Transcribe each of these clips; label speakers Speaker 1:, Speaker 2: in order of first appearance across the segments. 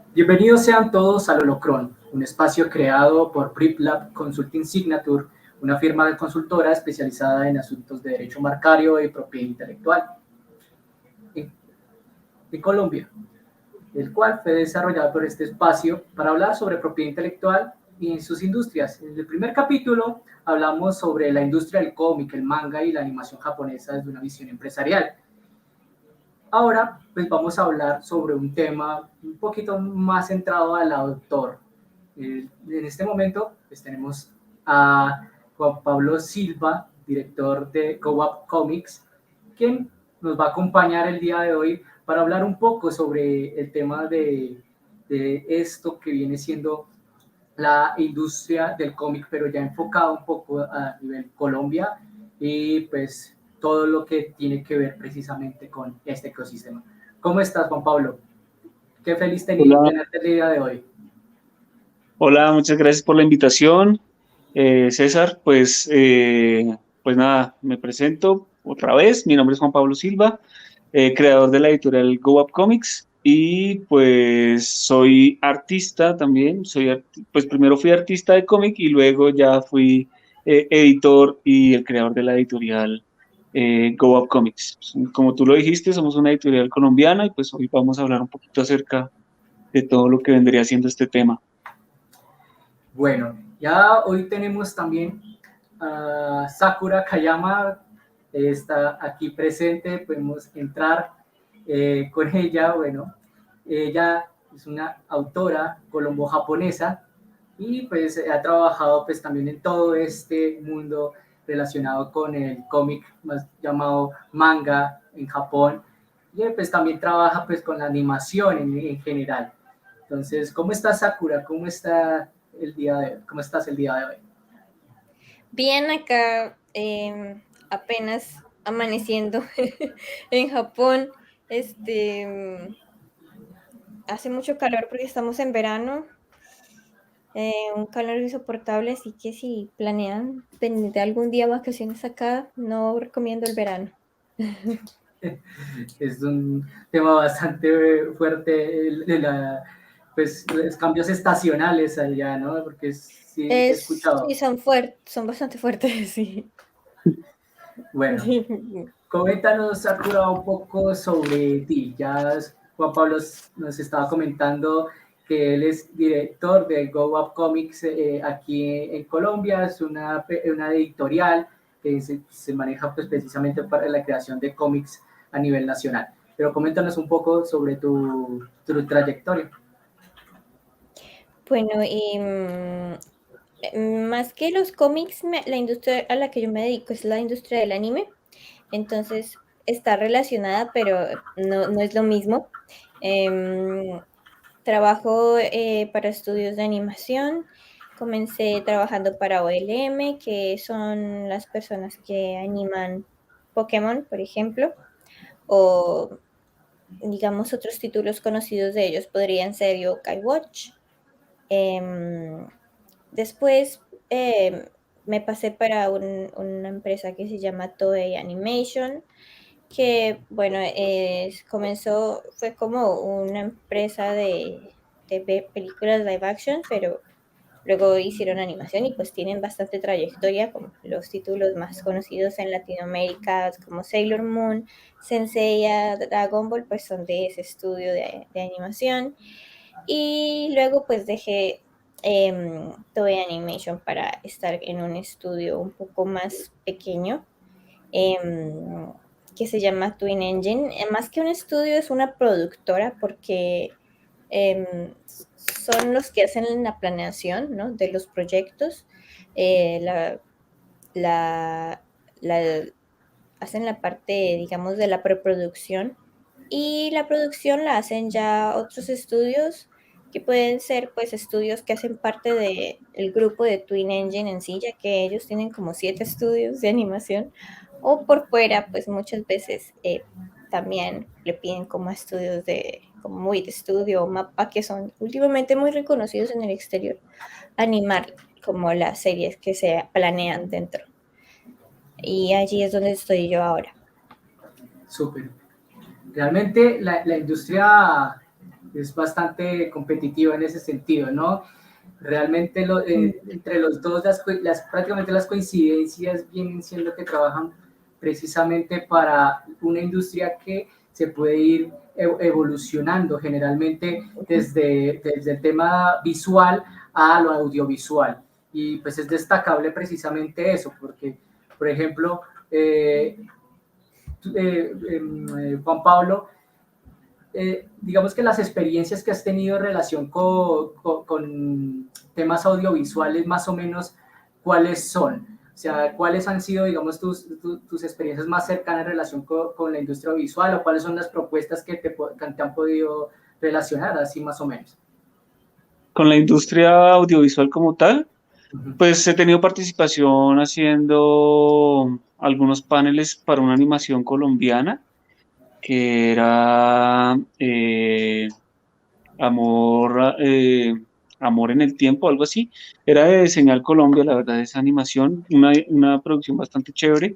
Speaker 1: Bienvenidos sean todos al Holocron, un espacio creado por PripLab Consulting Signature, una firma de consultora especializada en asuntos de derecho marcario y propiedad intelectual en Colombia, el cual fue desarrollado por este espacio para hablar sobre propiedad intelectual y en sus industrias. En el primer capítulo hablamos sobre la industria del cómic, el manga y la animación japonesa desde una visión empresarial. Ahora, pues vamos a hablar sobre un tema un poquito más centrado al autor. En este momento, pues tenemos a Juan Pablo Silva, director de Co-op Comics, quien nos va a acompañar el día de hoy para hablar un poco sobre el tema de esto que viene siendo la industria del cómic, pero ya enfocado un poco a nivel Colombia y pues todo lo que tiene que ver precisamente con este ecosistema. ¿Cómo estás, Juan Pablo? Qué feliz
Speaker 2: Hola,
Speaker 1: tenerte el día de hoy.
Speaker 2: hola, muchas gracias por la invitación. César, pues nada, me presento otra vez. Mi nombre es Juan Pablo Silva, creador de la editorial Go Up Comics y pues soy artista también. Pues primero fui artista de cómic y luego ya fui editor y el creador de la editorial Go Up Comics. Como tú lo dijiste, somos una editorial colombiana y pues hoy vamos a hablar un poquito acerca de todo lo que vendría siendo este tema.
Speaker 1: Bueno, ya hoy tenemos también a Sakura Kayama, está aquí presente, podemos entrar con ella. Bueno, ella es una autora colombo-japonesa y pues ha trabajado pues también en todo este mundo relacionado con el cómic más llamado manga en Japón y pues también trabaja pues con la animación en general. Entonces, ¿cómo está Sakura? ¿Cómo está el día de hoy? ¿Cómo estás el día de hoy?
Speaker 3: Bien, acá apenas amaneciendo en Japón. Hace mucho calor porque estamos en verano, un calor insoportable, así que si planean venir algún día a vacaciones acá, no recomiendo el verano.
Speaker 1: Es un tema bastante fuerte, pues, los cambios estacionales allá, ¿no? Porque sí he
Speaker 3: Sí,
Speaker 1: escuchado.
Speaker 3: son bastante fuertes, sí.
Speaker 1: Bueno, coméntanos, Sakura, un poco sobre ti. Juan Pablo nos estaba comentando que él es director de Go Up Comics aquí en Colombia, es una editorial que se maneja pues, precisamente para la creación de cómics a nivel nacional. Pero coméntanos un poco sobre tu trayectoria.
Speaker 3: Bueno, más que los cómics, la industria a la que yo me dedico es la industria del anime. Entonces está relacionada, pero no es lo mismo. Em, Trabajo para estudios de animación. Comencé trabajando para OLM, que son las personas que animan Pokémon, por ejemplo, o digamos otros títulos conocidos de ellos podrían ser Yokai Watch. Em, Después me pasé para una empresa que se llama Toei Animation, que bueno, fue como una empresa de películas live action, pero luego hicieron animación y pues tienen bastante trayectoria, como los títulos más conocidos en Latinoamérica, como Sailor Moon, Senseiya, Dragon Ball, pues son de ese estudio de animación. Y luego pues dejé Toei Animation para estar en un estudio un poco más pequeño, em, que se llama Twin Engine. Más que un estudio, es una productora porque son los que hacen la planeación, ¿no?, de los proyectos. eh, la, la, la- Hacen la parte, digamos, de la preproducción, y la producción la hacen ya otros estudios que pueden ser pues estudios que hacen parte del grupo de Twin Engine en sí, ya que ellos tienen como 7 estudios de animación, o por fuera pues muchas veces también le piden como estudios como muy de estudio o mapa, que son últimamente muy reconocidos en el exterior, animar como las series que se planean dentro. Y allí es donde estoy yo ahora.
Speaker 1: Súper. Realmente la industria es bastante competitiva en ese sentido, ¿no? Realmente entre los dos, prácticamente las coincidencias vienen siendo que trabajan precisamente para una industria que se puede ir evolucionando generalmente desde el tema visual a lo audiovisual. Y pues es destacable precisamente eso, porque, por ejemplo, Juan Pablo, digamos que las experiencias que has tenido en relación con temas audiovisuales, más o menos, ¿cuáles son? O sea, ¿cuáles han sido, digamos, tus experiencias más cercanas en relación con la industria audiovisual, o cuáles son las propuestas que te han podido relacionar, así más o menos?
Speaker 2: Con la industria audiovisual como tal,
Speaker 1: Uh-huh.
Speaker 2: pues he tenido participación haciendo algunos paneles para una animación colombiana que era Amor, Amor en el Tiempo, algo así. Era de Señal Colombia, la verdad, esa animación, una producción bastante chévere.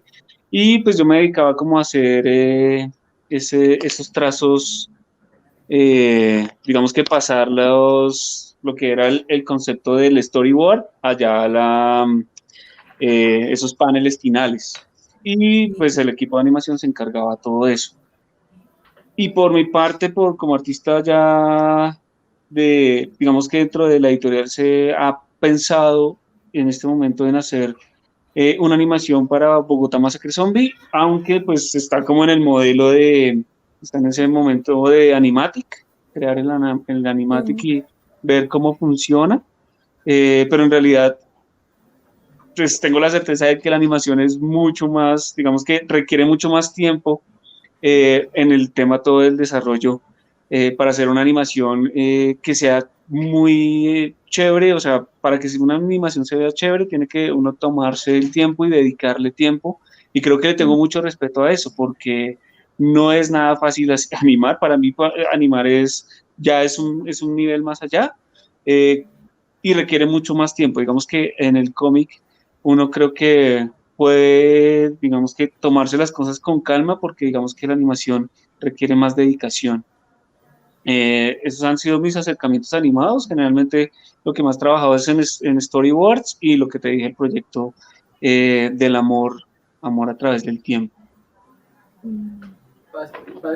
Speaker 2: Y pues yo me dedicaba como a hacer esos trazos, digamos que pasar lo que era el concepto del storyboard allá a esos paneles finales. Y pues el equipo de animación se encargaba de todo eso. Y por mi parte, como artista ya digamos que dentro de la editorial se ha pensado en este momento en hacer una animación para Bogotá Masacre Zombie, aunque pues está como en el modelo está en ese momento de Animatic, crear el Animatic
Speaker 3: Mm.
Speaker 2: y ver cómo funciona, pero en realidad pues tengo la certeza de que la animación es mucho más, digamos que requiere mucho más tiempo en el tema todo del desarrollo para hacer una animación que sea muy chévere, o sea, para que una animación se vea chévere, tiene que uno tomarse el tiempo y dedicarle tiempo, y creo que le tengo mucho respeto a eso, porque no es nada fácil animar, para mí animar ya es un nivel más allá, eh, y requiere mucho más tiempo, digamos que en el cómic uno creo que puede, digamos que tomarse las cosas con calma porque digamos que la animación requiere más dedicación. Esos han sido mis acercamientos animados. Generalmente lo que más he trabajado es en storyboards y lo que te dije, el proyecto del amor a través del tiempo.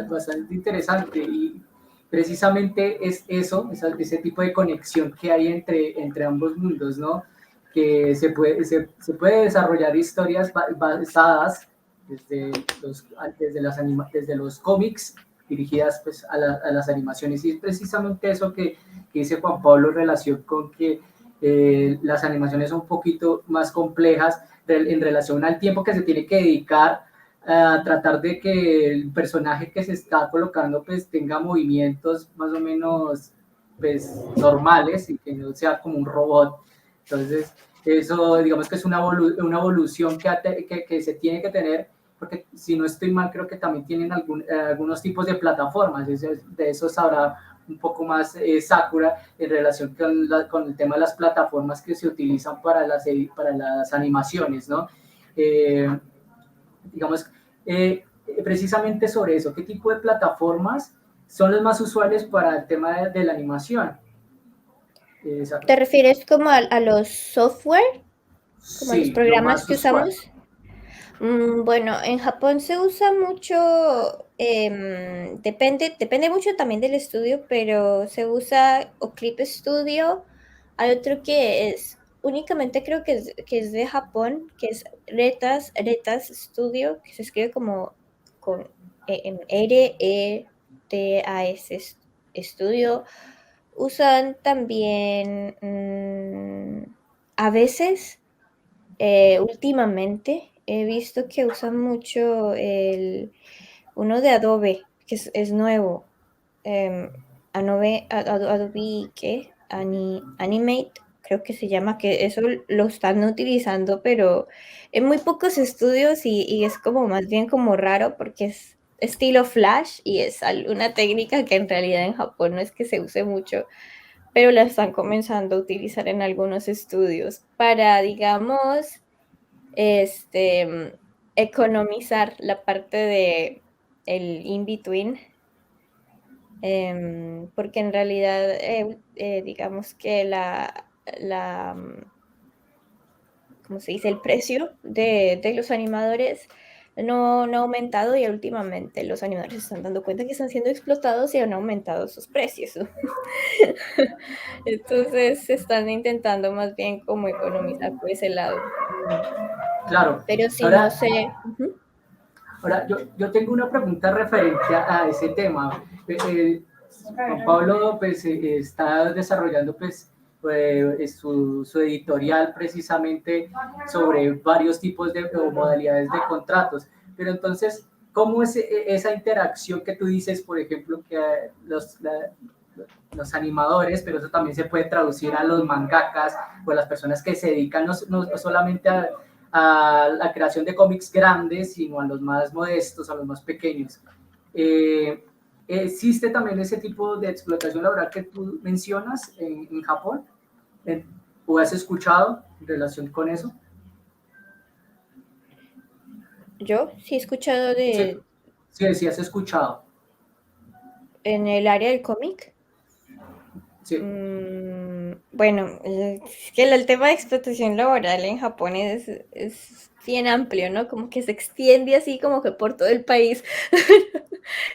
Speaker 1: Bastante interesante, y precisamente es eso, ese tipo de conexión que hay entre ambos mundos, ¿no? Que se puede desarrollar historias basadas desde los cómics dirigidas pues, a las animaciones, y es precisamente eso que dice Juan Pablo en relación con que las animaciones son un poquito más complejas en relación al tiempo que se tiene que dedicar a tratar de que el personaje que se está colocando pues tenga movimientos más o menos pues normales y que no sea como un robot. Entonces eso digamos que es una evolución que se tiene que tener, porque si no estoy mal creo que también tienen algunos tipos de plataformas, de eso sabrá un poco más Sakura en relación con el tema de las plataformas que se utilizan para las animaciones, ¿no? Digamos, precisamente sobre eso, ¿qué tipo de plataformas son las más usuales para el tema de la animación?
Speaker 3: ¿Te refieres como a los software? ¿Como a los
Speaker 1: Sí, lo
Speaker 3: programas
Speaker 1: más
Speaker 3: que
Speaker 1: usual.
Speaker 3: usamos? Bueno, en Japón se usa mucho, depende mucho también del estudio, pero se usa o Clip Studio. Hay otro que es únicamente creo que es de Japón, que es Retas Studio, que se escribe como con RETAS Studio. Usan también a veces últimamente he visto que usan mucho uno de Adobe, que es nuevo. Adobe, ¿qué? Animate, creo que se llama, que eso lo están utilizando, pero en muy pocos estudios y es como más bien como raro porque es estilo Flash y es una técnica que en realidad en Japón no es que se use mucho, pero la están comenzando a utilizar en algunos estudios para, digamos, economizar la parte de el in-between porque en realidad, digamos que ¿cómo se dice? El precio de los animadores no ha aumentado y últimamente los animadores se están dando cuenta que están siendo explotados y han aumentado sus precios. Entonces se están intentando más bien como economizar por ese lado.
Speaker 1: Claro.
Speaker 3: Pero sí, no
Speaker 1: Ahora,
Speaker 3: sé. Ujú.
Speaker 1: ahora yo tengo una pregunta referente a ese tema. Juan Pablo pues, está desarrollando su editorial precisamente sobre varios tipos de o modalidades de contratos. Pero entonces, ¿cómo es esa interacción que tú dices, por ejemplo, que los animadores, pero eso también se puede traducir a los mangakas o a las personas que se dedican no solamente a la creación de cómics grandes, sino a los más modestos, a los más pequeños? ¿Existe también ese tipo de explotación laboral que tú mencionas en Japón? ¿O has escuchado en relación con eso?
Speaker 3: Yo sí he escuchado
Speaker 1: Sí, sí has escuchado.
Speaker 3: en el área del cómic.
Speaker 1: Sí,
Speaker 3: Bueno, es que el tema de explotación laboral en Japón es bien amplio, ¿no? Como que se extiende así como que por todo el país,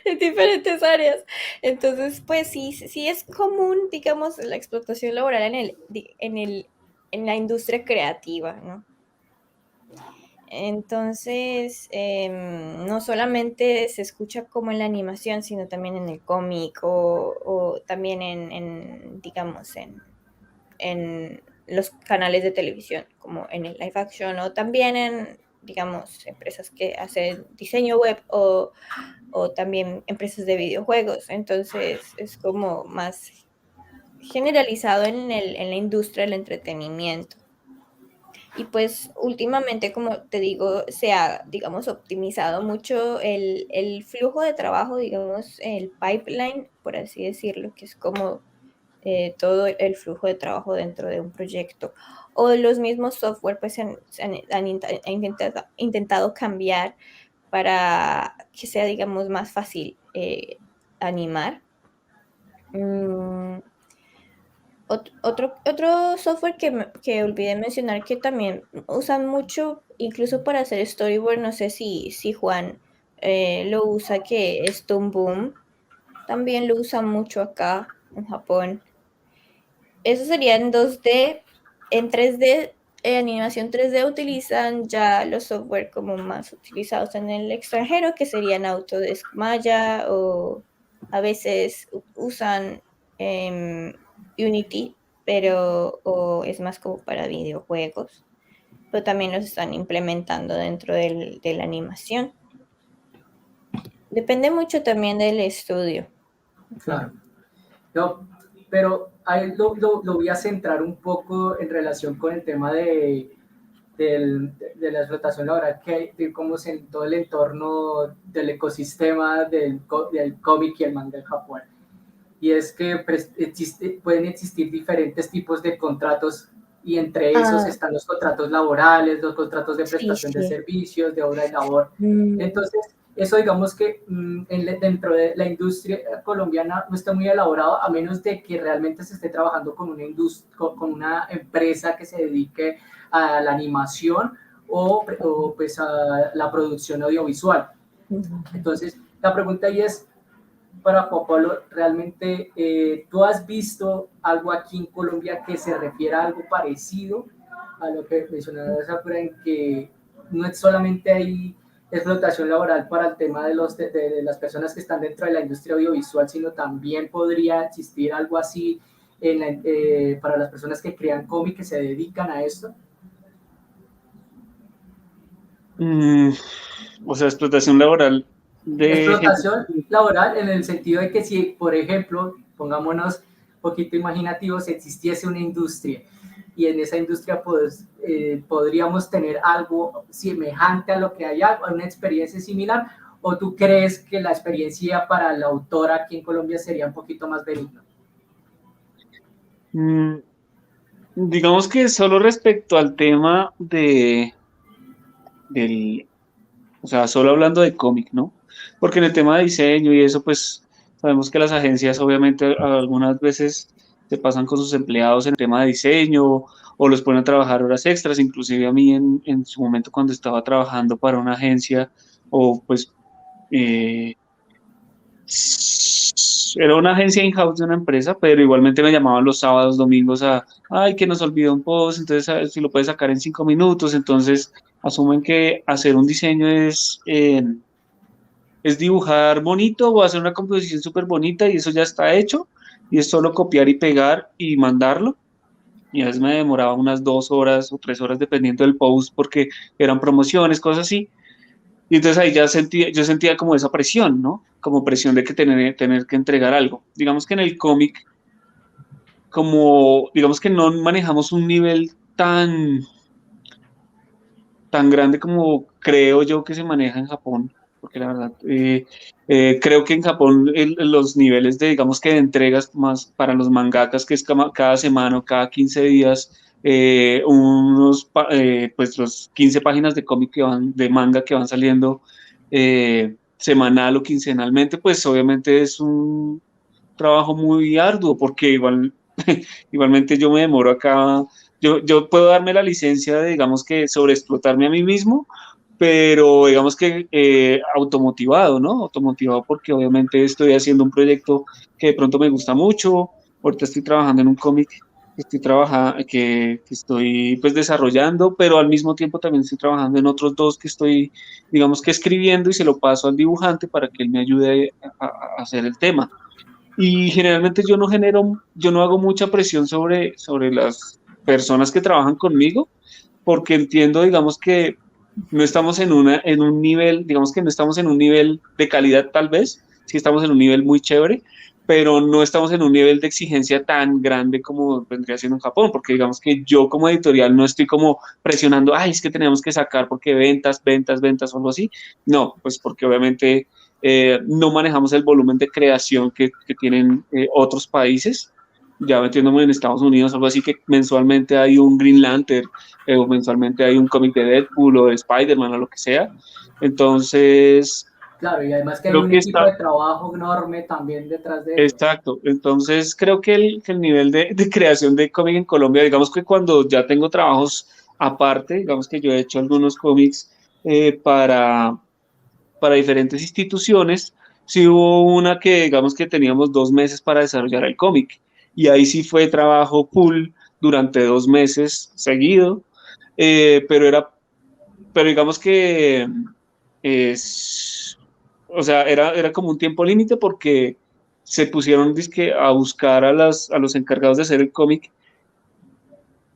Speaker 3: en diferentes áreas. Entonces, pues sí es común, digamos, la explotación laboral en la industria creativa, ¿no? Entonces, no solamente se escucha como en la animación, sino también en el cómic o también digamos, en los canales de televisión, como en el live action, o también en, digamos, empresas que hacen diseño web o también empresas de videojuegos. Entonces, es como más generalizado en la industria del entretenimiento. Y pues últimamente, como te digo, se ha, digamos, optimizado mucho el flujo de trabajo, digamos, el pipeline, por así decirlo, que es como todo el flujo de trabajo dentro de un proyecto. O los mismos software, pues han intentado cambiar para que sea, digamos, más fácil animar. Mm, otro software que olvidé mencionar que también usan mucho, incluso para hacer storyboard, no sé si Juan lo usa, que es Toon Boom. También lo usan mucho acá en Japón. Eso sería en 2D. En 3D, animación 3D utilizan ya los software como más utilizados en el extranjero, que serían Autodesk Maya o a veces usan Unity, pero o es más como para videojuegos, pero también los están implementando dentro de la animación. Depende mucho también del estudio.
Speaker 1: claro. No, pero ahí lo voy a centrar un poco en relación con el tema de la explotación laboral que hay, digamos, en todo el entorno del ecosistema del cómic y el manga en Japón. Y es que pueden existir diferentes tipos de contratos y entre esos
Speaker 3: Ah,
Speaker 1: están los contratos laborales, los contratos de
Speaker 3: sí,
Speaker 1: prestación de
Speaker 3: sí.
Speaker 1: servicios, de obra y labor.
Speaker 3: Mm,
Speaker 1: Entonces, eso digamos que dentro de la industria colombiana no está muy elaborado, a menos de que realmente se esté trabajando con con una empresa que se dedique a la animación o pues a la producción audiovisual.
Speaker 3: mm.
Speaker 1: Entonces, la pregunta ahí es, para Juan Pablo, realmente tú has visto algo aquí en Colombia que se refiera a algo parecido a lo que mencionaba Sakura, en que no es solamente hay explotación laboral para el tema de las personas que están dentro de la industria audiovisual, sino también podría existir algo así para las personas que crean cómic, que se dedican a esto?
Speaker 2: Mm, o sea, explotación laboral de gente.
Speaker 1: Explotación laboral en el sentido de que si, por ejemplo, pongámonos un poquito imaginativos, existiese una industria y en esa industria pues, podríamos tener algo semejante a lo que hay, una experiencia similar, o tú crees que la experiencia para la autora aquí en Colombia sería un poquito más benigna?
Speaker 2: Mm, digamos que solo respecto al tema del, o sea, solo hablando de cómic, ¿no? Porque en el tema de diseño y eso, pues Sabemos que las agencias obviamente algunas veces se pasan con sus empleados en el tema de diseño o los ponen a trabajar horas extras, inclusive a mí en su momento cuando estaba trabajando para una agencia o pues eh, era una agencia in-house de una empresa, pero igualmente me llamaban los sábados, domingos ay, que nos olvidó un post, entonces si lo puedes sacar en 5 minutos, entonces asumen que hacer un diseño es dibujar bonito o hacer una composición súper bonita y eso ya está hecho y es solo copiar y pegar y mandarlo. Y a veces me demoraba unas 2 horas o 3 horas dependiendo del post porque eran promociones, cosas así. Y entonces ahí yo sentía como esa presión, ¿no? Como presión de que tener que entregar algo. Digamos que en el cómic, como digamos que no manejamos un nivel tan grande como creo yo que se maneja en Japón, porque la verdad, creo que en Japón los niveles de, digamos que de entregas más para los mangakas, que es cada semana o cada 15 días, pues los 15 páginas de cómic de manga que van saliendo semanal o quincenalmente, pues obviamente es un trabajo muy arduo, porque igualmente yo me demoro acá, yo puedo darme la licencia de, digamos que, sobreexplotarme a mí mismo, pero digamos que automotivado, ¿no? Automotivado porque obviamente estoy haciendo un proyecto que de pronto me gusta mucho, ahorita estoy trabajando en un cómic que estoy pues desarrollando, pero al mismo tiempo también estoy trabajando en otros dos que estoy, digamos que escribiendo y se lo paso al dibujante para que él me ayude a hacer el tema. Y generalmente yo no hago mucha presión sobre las personas que trabajan conmigo, porque entiendo, digamos, que no estamos en un nivel, digamos que no estamos en un nivel de calidad tal vez, sí estamos en un nivel muy chévere, pero no estamos en un nivel de exigencia tan grande como vendría siendo en Japón, porque digamos que yo como editorial no estoy como presionando, ay, es que tenemos que sacar porque ventas, ventas, ventas o algo así. No, pues porque obviamente no manejamos el volumen de creación que tienen otros países. Ya metiéndome en Estados Unidos, algo así que mensualmente hay un Green Lantern, o mensualmente hay un cómic de Deadpool o de Spider-Man o lo que sea. Entonces,
Speaker 1: Claro, y además que hay
Speaker 2: creo
Speaker 1: un
Speaker 2: que
Speaker 1: equipo
Speaker 2: está,
Speaker 1: de trabajo enorme también detrás de eso.
Speaker 2: exacto. Entonces, creo que el nivel de creación de cómic en Colombia, digamos que cuando ya tengo trabajos aparte, digamos que yo he hecho algunos cómics para diferentes instituciones, sí hubo una que digamos que teníamos 2 meses para desarrollar el cómic y ahí sí fue trabajo full durante 2 meses seguido, pero digamos que es, o sea, era como un tiempo límite porque se pusieron dizque, a buscar a los encargados de hacer el cómic.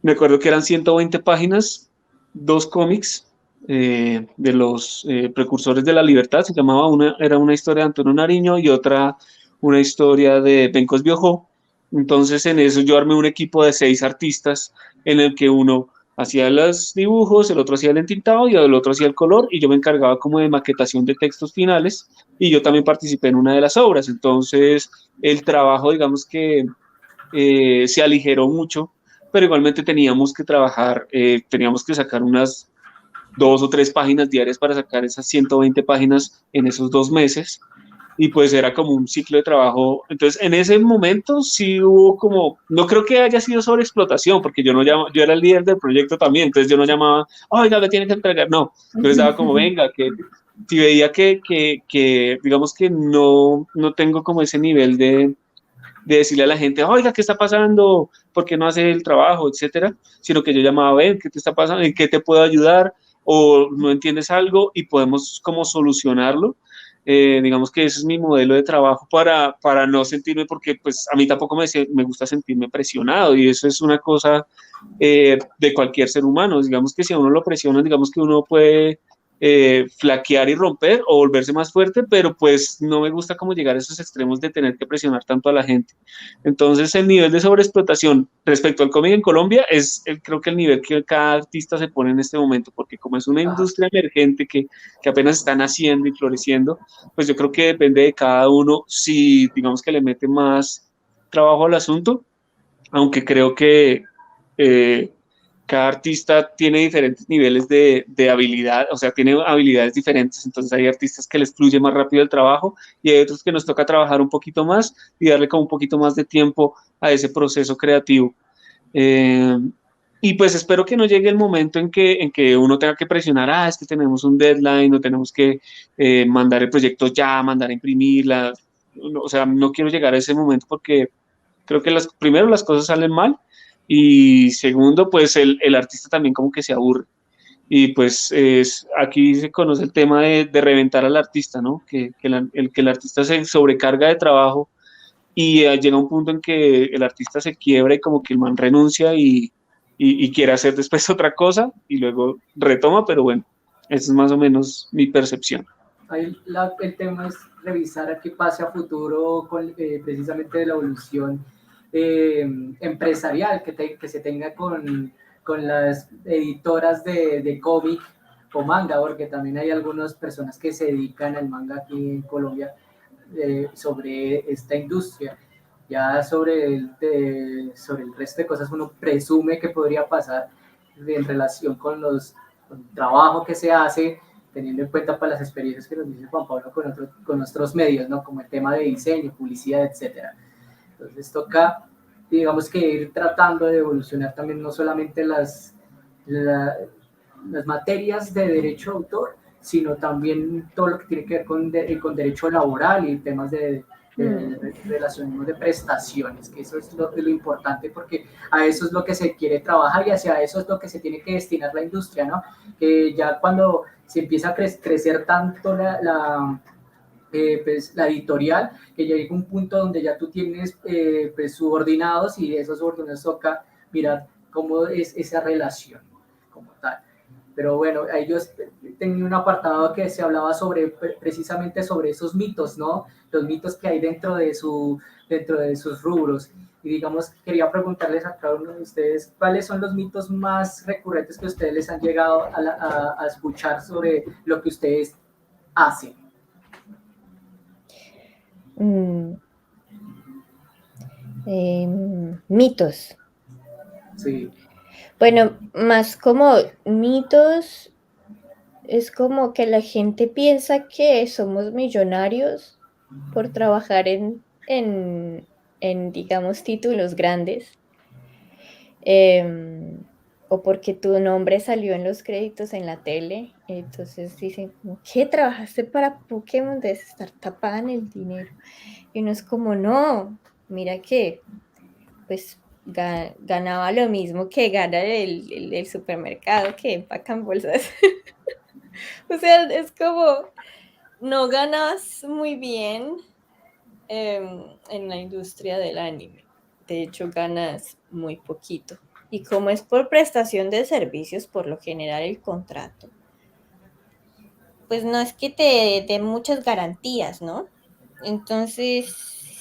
Speaker 2: Me acuerdo que eran 120 páginas, dos cómics de los precursores de la libertad, se llamaba era una historia de Antonio Nariño y otra una historia de Bencos Biojó. Entonces en eso yo armé un equipo de 6 artistas en el que uno hacía los dibujos, el otro hacía el entintado y el otro hacía el color y yo me encargaba como de maquetación de textos finales y yo también participé en una de las obras. Entonces el trabajo, digamos que se aligeró mucho, pero igualmente teníamos que trabajar, teníamos que sacar unas 2 o 3 páginas diarias para sacar esas 120 páginas en esos 2 meses, y pues era como un ciclo de trabajo. Entonces, en ese momento sí hubo como, no creo que haya sido sobreexplotación, porque yo no yo era el líder del proyecto también, entonces yo no llamaba, oiga, me tiene que entregar, no, entonces daba como, venga, que si veía que digamos que no tengo como ese nivel de decirle a la gente, oiga, ¿qué está pasando? ¿Por qué no hace el trabajo? Etcétera, sino que yo llamaba a ver qué te está pasando, en qué te puedo ayudar, o no entiendes algo y podemos como solucionarlo. Digamos que ese es mi modelo de trabajo para no sentirme, porque pues a mí tampoco me gusta sentirme presionado y eso es una cosa de cualquier ser humano. Digamos que si a uno lo presionan, digamos que uno puede flaquear y romper o volverse más fuerte, pero pues no me gusta como llegar a esos extremos de tener que presionar tanto a la gente. Entonces el nivel de sobreexplotación respecto al cómic en Colombia es creo que el nivel que cada artista se pone en este momento, porque como es una
Speaker 1: Ajá.
Speaker 2: industria emergente que apenas está naciendo y floreciendo, pues yo creo que depende de cada uno si digamos que le mete más trabajo al asunto, aunque creo que eh, cada artista tiene diferentes niveles de habilidad, o sea, tiene habilidades diferentes, entonces hay artistas que les fluye más rápido el trabajo y hay otros que nos toca trabajar un poquito más y darle como un poquito más de tiempo a ese proceso creativo. Eh, y pues espero que no llegue el momento en que uno tenga que presionar, es que tenemos un deadline, o tenemos que mandar el proyecto ya, mandar a imprimirla. O sea, no quiero llegar a ese momento porque creo que primero las cosas salen mal y segundo, pues el artista también como que se aburre. Y pues aquí se conoce el tema de reventar al artista, ¿no? Que el artista se sobrecarga de trabajo y llega un punto en que el artista se quiebra y como que el man renuncia y quiere hacer después otra cosa y luego retoma, pero bueno, esa es más o menos mi percepción.
Speaker 1: Ahí el tema es revisar a qué pase a futuro con precisamente la evolución empresarial que se tenga con las editoras de cómic o manga, porque también hay algunas personas que se dedican al manga aquí en Colombia sobre esta industria. Ya sobre el resto de cosas uno presume que podría pasar en relación con con el trabajo que se hace, teniendo en cuenta para las experiencias que nos dice Juan Pablo con nuestros medios, ¿no? Como el tema de diseño, publicidad, etcétera. Entonces toca, digamos que ir tratando de evolucionar también no solamente las materias de derecho de autor, sino también todo lo que tiene que ver con derecho laboral y temas de relacionismo de prestaciones, que eso es lo importante porque a eso es lo que se quiere trabajar y hacia eso es lo que se tiene que destinar la industria, ¿no? Que ya cuando se empieza a crecer tanto pues, la editorial, que ya llega un punto donde ya tú tienes pues, subordinados y esos subordinados toca mirar cómo es esa relación como tal. Pero bueno, ellos tenían un apartado que se hablaba precisamente sobre esos mitos, ¿no? Los mitos que hay dentro de sus rubros. Y digamos, quería preguntarles a cada uno de ustedes, ¿cuáles son los mitos más recurrentes que ustedes les han llegado a escuchar sobre lo que ustedes hacen?
Speaker 3: Mitos.
Speaker 1: Sí.
Speaker 3: Bueno, más como mitos, es como que la gente piensa que somos millonarios por trabajar en digamos, títulos grandes. O porque tu nombre salió en los créditos en la tele. Entonces dicen, ¿qué? ¿Trabajaste para Pokémon? Debes estar tapada en el dinero. Y uno es como, no, mira que pues ganaba lo mismo que gana el supermercado que empacan bolsas. O sea, es como, no ganas muy bien en la industria del anime. De hecho, ganas muy poquito. Y como es por prestación de servicios, por lo general el contrato, pues no es que te dé muchas garantías, ¿no? Entonces,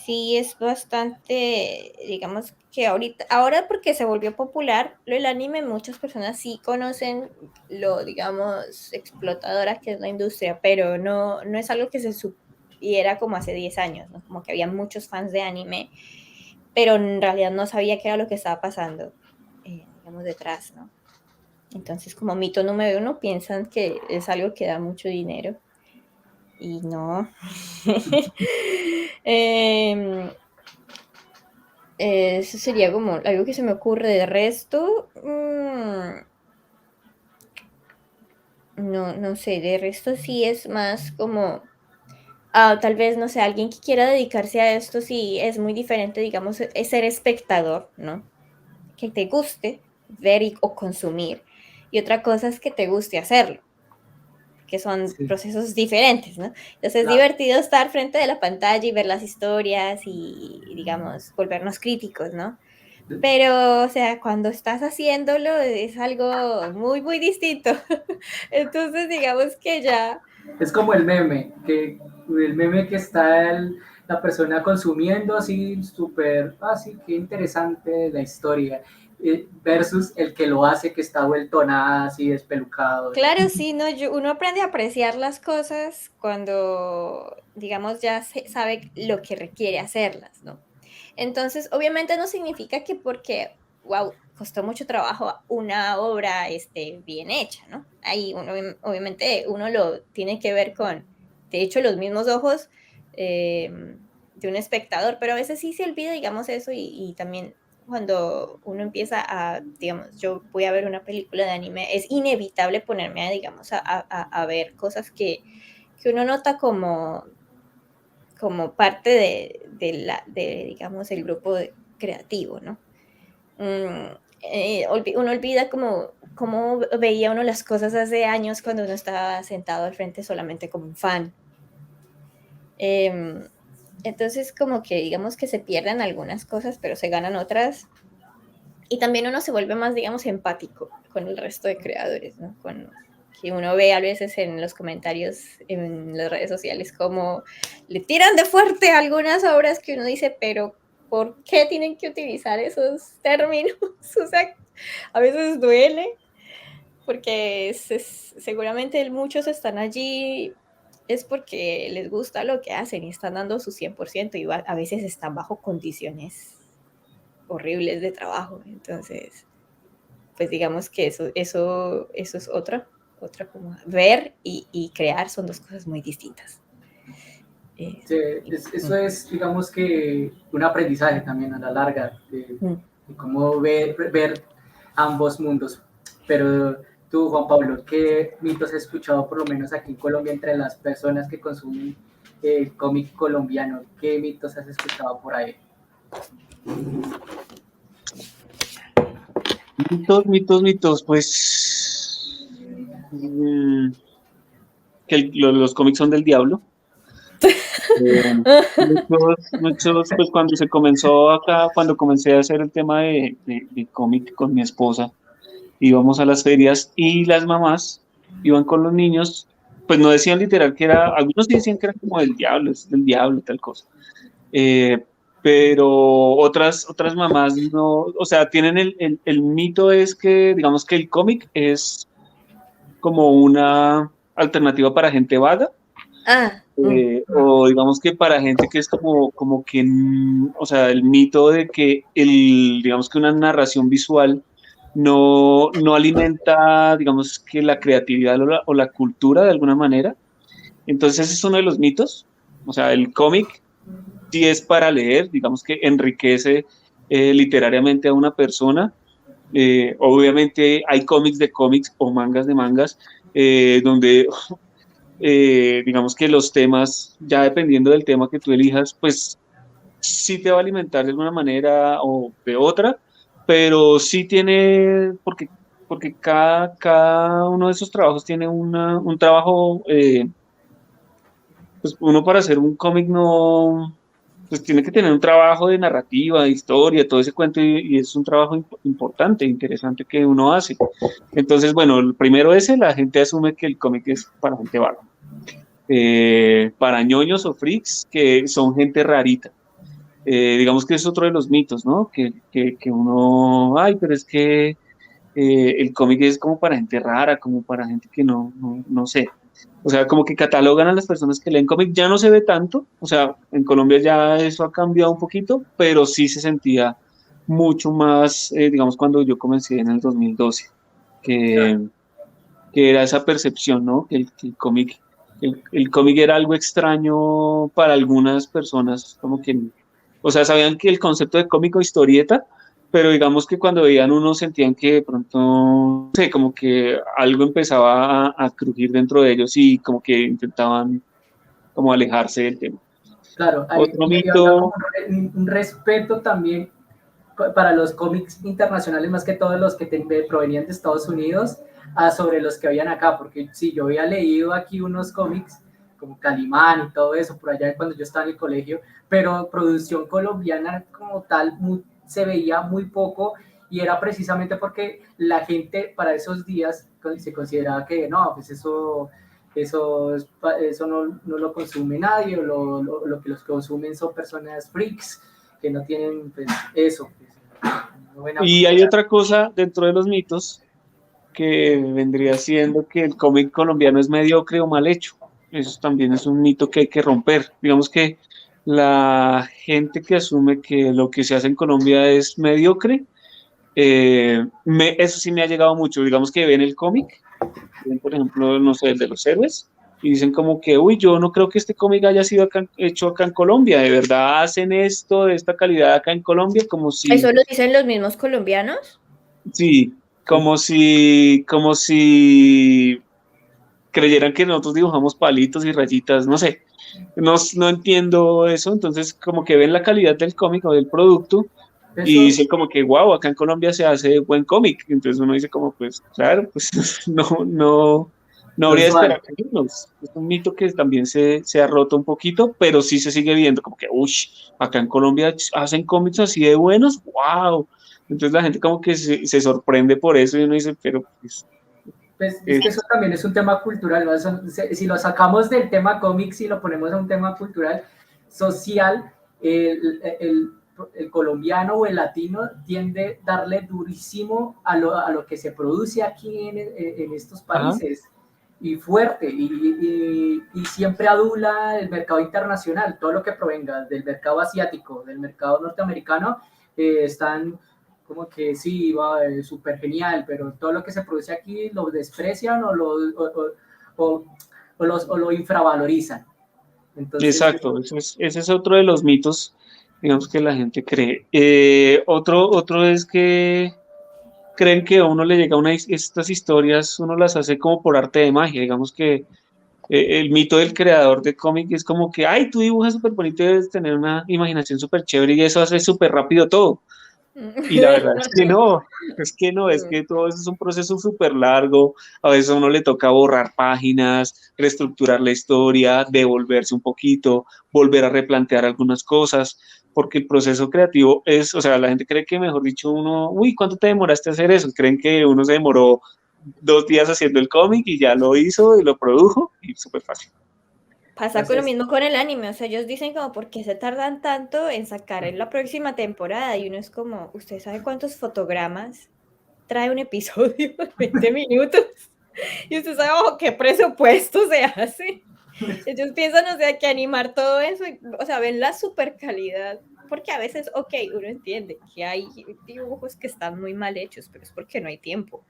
Speaker 3: sí es bastante, digamos que ahora porque se volvió popular lo del anime, muchas personas sí conocen lo, digamos, explotadora que es la industria, pero no es algo que se supiera como hace 10 años, ¿no? Como que había muchos fans de anime, pero en realidad no sabía qué era lo que estaba pasando, digamos, detrás, ¿no? Entonces, como mito número uno, piensan que es algo que da mucho dinero. Y no. Eso sería como algo que se me ocurre. De resto, no sé, de resto sí es más como, tal vez, no sé, alguien que quiera dedicarse a esto sí es muy diferente, digamos, es ser espectador, ¿no? Que te guste ver o consumir. Y otra cosa es que te guste hacerlo, que son
Speaker 1: Sí,
Speaker 3: procesos diferentes, ¿no? Entonces es
Speaker 1: claro.
Speaker 3: divertido estar frente de la pantalla y ver las historias y, digamos, volvernos críticos, ¿no? Pero, o sea, cuando estás haciéndolo es algo muy, muy distinto. Entonces, digamos que ya...
Speaker 1: Es como el meme que está la persona consumiendo así súper fácil, qué interesante la historia, versus el que lo hace que está vuelto nada, así despelucado.
Speaker 3: Claro, sí, no, uno aprende a apreciar las cosas cuando, digamos, ya sabe lo que requiere hacerlas, ¿no? Entonces, obviamente no significa que porque wow, costó mucho trabajo una obra bien hecha, ¿no? Ahí obviamente uno lo tiene que ver con, de hecho, los mismos ojos de un espectador, pero a veces sí se olvida, digamos, eso y también cuando uno empieza a, digamos, yo voy a ver una película de anime, es inevitable ponerme, digamos, a ver cosas que uno nota como parte de digamos, el grupo creativo, ¿no? Uno olvida cómo veía uno las cosas hace años cuando uno estaba sentado al frente solamente como un fan. Entonces, como que digamos que se pierden algunas cosas, pero se ganan otras. Y también uno se vuelve más, digamos, empático con el resto de creadores, ¿no? Que uno ve a veces en los comentarios en las redes sociales como le tiran de fuerte a algunas obras que uno dice, pero ¿por qué tienen que utilizar esos términos? O sea, a veces duele porque seguramente muchos están allí es porque les gusta lo que hacen y están dando su 100% y a veces están bajo condiciones horribles de trabajo. Entonces, pues digamos que eso es otra como ver y crear son dos cosas muy distintas.
Speaker 1: Sí, eso es, digamos que un aprendizaje también a la larga de cómo ver ambos mundos. Pero tú, Juan Pablo, ¿qué mitos has escuchado por lo menos aquí en Colombia entre las personas que consumen el cómic colombiano? ¿Qué mitos has escuchado por ahí?
Speaker 2: Mitos, pues que los cómics son del diablo. Muchos, pues cuando se comenzó acá, cuando comencé a hacer el tema de cómic con mi esposa, íbamos a las ferias y las mamás iban con los niños, pues no decían literal que era, algunos sí decían que era como del diablo, es del diablo, tal cosa. Pero otras mamás no, o sea, tienen el mito es que, digamos que el cómic es como una alternativa para gente vaga, o digamos que para gente que es como que, o sea, el mito de que digamos que una narración visual no alimenta, digamos que la creatividad o la cultura de alguna manera. Entonces ese es uno de los mitos, o sea, el cómic sí es para leer, digamos que enriquece literariamente a una persona. Obviamente hay cómics de cómics o mangas de mangas donde digamos que los temas, ya dependiendo del tema que tú elijas, pues sí te va a alimentar de alguna manera o de otra, pero sí tiene, porque cada uno de esos trabajos tiene un trabajo, pues uno para hacer un cómic no, pues tiene que tener un trabajo de narrativa, de historia, todo ese cuento, y es un trabajo importante, interesante que uno hace. Entonces, bueno, el primero ese, la gente asume que el cómic es para gente vaga. Para ñoños o freaks, que son gente rarita. Digamos que es otro de los mitos, ¿no? Que uno, ay, pero es que el cómic es como para gente rara, como para gente que no sé. O sea, como que catalogan a las personas que leen cómic, ya no se ve tanto, o sea, en Colombia ya eso ha cambiado un poquito, pero sí se sentía mucho más, digamos, cuando yo comencé en el 2012, que, que era esa percepción, ¿no? Que el cómic era algo extraño para algunas personas, como que, o sea, sabían que el concepto de cómic o historieta, pero digamos que cuando veían uno sentían que de pronto, no sé, como que algo empezaba a crujir dentro de ellos y como que intentaban como alejarse del tema.
Speaker 1: Claro,
Speaker 2: Otro
Speaker 1: y había como
Speaker 2: mito.
Speaker 1: un respeto también para los cómics internacionales, más que todos los que provenían de Estados Unidos, sobre los que habían acá, porque sí, yo había leído aquí unos cómics como Calimán y todo eso, por allá cuando yo estaba en el colegio, pero producción colombiana como tal se veía muy poco, y era precisamente porque la gente para esos días se consideraba que no, pues eso no lo consume nadie, o lo que los consumen son personas freaks que no tienen pues, eso. Pues,
Speaker 2: Y hay otra cosa dentro de los mitos que vendría siendo que el cómic colombiano es mediocre o mal hecho. Eso también es un mito que hay que romper. Digamos que la gente que asume que lo que se hace en Colombia es mediocre, Eso sí me ha llegado mucho, digamos que ven el cómic, ven por ejemplo, no sé, el de los héroes, y dicen como que, uy, yo no creo que este cómic haya sido hecho acá en Colombia, de verdad hacen esto de esta calidad acá en Colombia, como si,
Speaker 3: ¿Eso lo dicen los mismos colombianos?
Speaker 2: sí, como si creyeran que nosotros dibujamos palitos y rayitas, no sé, no entiendo eso, entonces como que ven la calidad del cómic o del producto y
Speaker 1: Eso,
Speaker 2: dicen como que, wow, acá en Colombia se hace buen cómic, entonces uno dice como, pues, claro, pues no
Speaker 1: lo
Speaker 2: habría de esperar
Speaker 1: usual.
Speaker 2: que menos. Es un mito que también se ha roto un poquito, pero sí se sigue viendo como que, uy, acá en Colombia hacen cómics así de buenos, wow. Entonces la gente como que se sorprende por eso y uno dice, pero pues,
Speaker 1: Pues es que
Speaker 2: es,
Speaker 1: eso también es un tema cultural, ¿no? Si lo sacamos del tema cómics y lo ponemos a un tema cultural, social, el colombiano o el latino tiende a darle durísimo a lo que se produce aquí en estos
Speaker 2: ajá,
Speaker 1: países y fuerte y siempre adula el mercado internacional, todo lo que provenga del mercado asiático, del mercado norteamericano, están como que sí, va, súper genial, pero todo lo que se produce aquí lo desprecian o, o lo infravalorizan. Entonces,
Speaker 2: exacto, ese es otro de los mitos, digamos, que la gente cree. Otro es que creen que a uno le llega estas historias, uno las hace como por arte de magia, digamos que el mito del creador de cómic es como que, ay, tú dibujas súper bonito y debes tener una imaginación súper chévere y eso hace súper rápido todo. Y la verdad es que todo eso es un proceso súper largo, a veces a uno le toca borrar páginas, reestructurar la historia, devolverse un poquito, volver a replantear algunas cosas, porque el proceso creativo es, o sea, la gente cree que, mejor dicho, uno, uy, ¿cuánto te demoraste a hacer eso? Creen que uno se demoró 2 días haciendo el cómic y ya lo hizo y lo produjo y súper fácil.
Speaker 3: Pasa con lo
Speaker 1: entonces
Speaker 3: mismo con el anime, o sea, ellos dicen como, ¿por qué se tardan tanto en sacar en la próxima temporada? Y uno es como, ¿usted sabe cuántos fotogramas trae un episodio de 20 minutos? Y usted sabe bajo qué presupuesto se hace. Ellos piensan, o sea, que animar todo eso, o sea, ven la super calidad, porque a veces, ok, uno entiende que hay dibujos que están muy mal hechos, pero es porque no hay tiempo.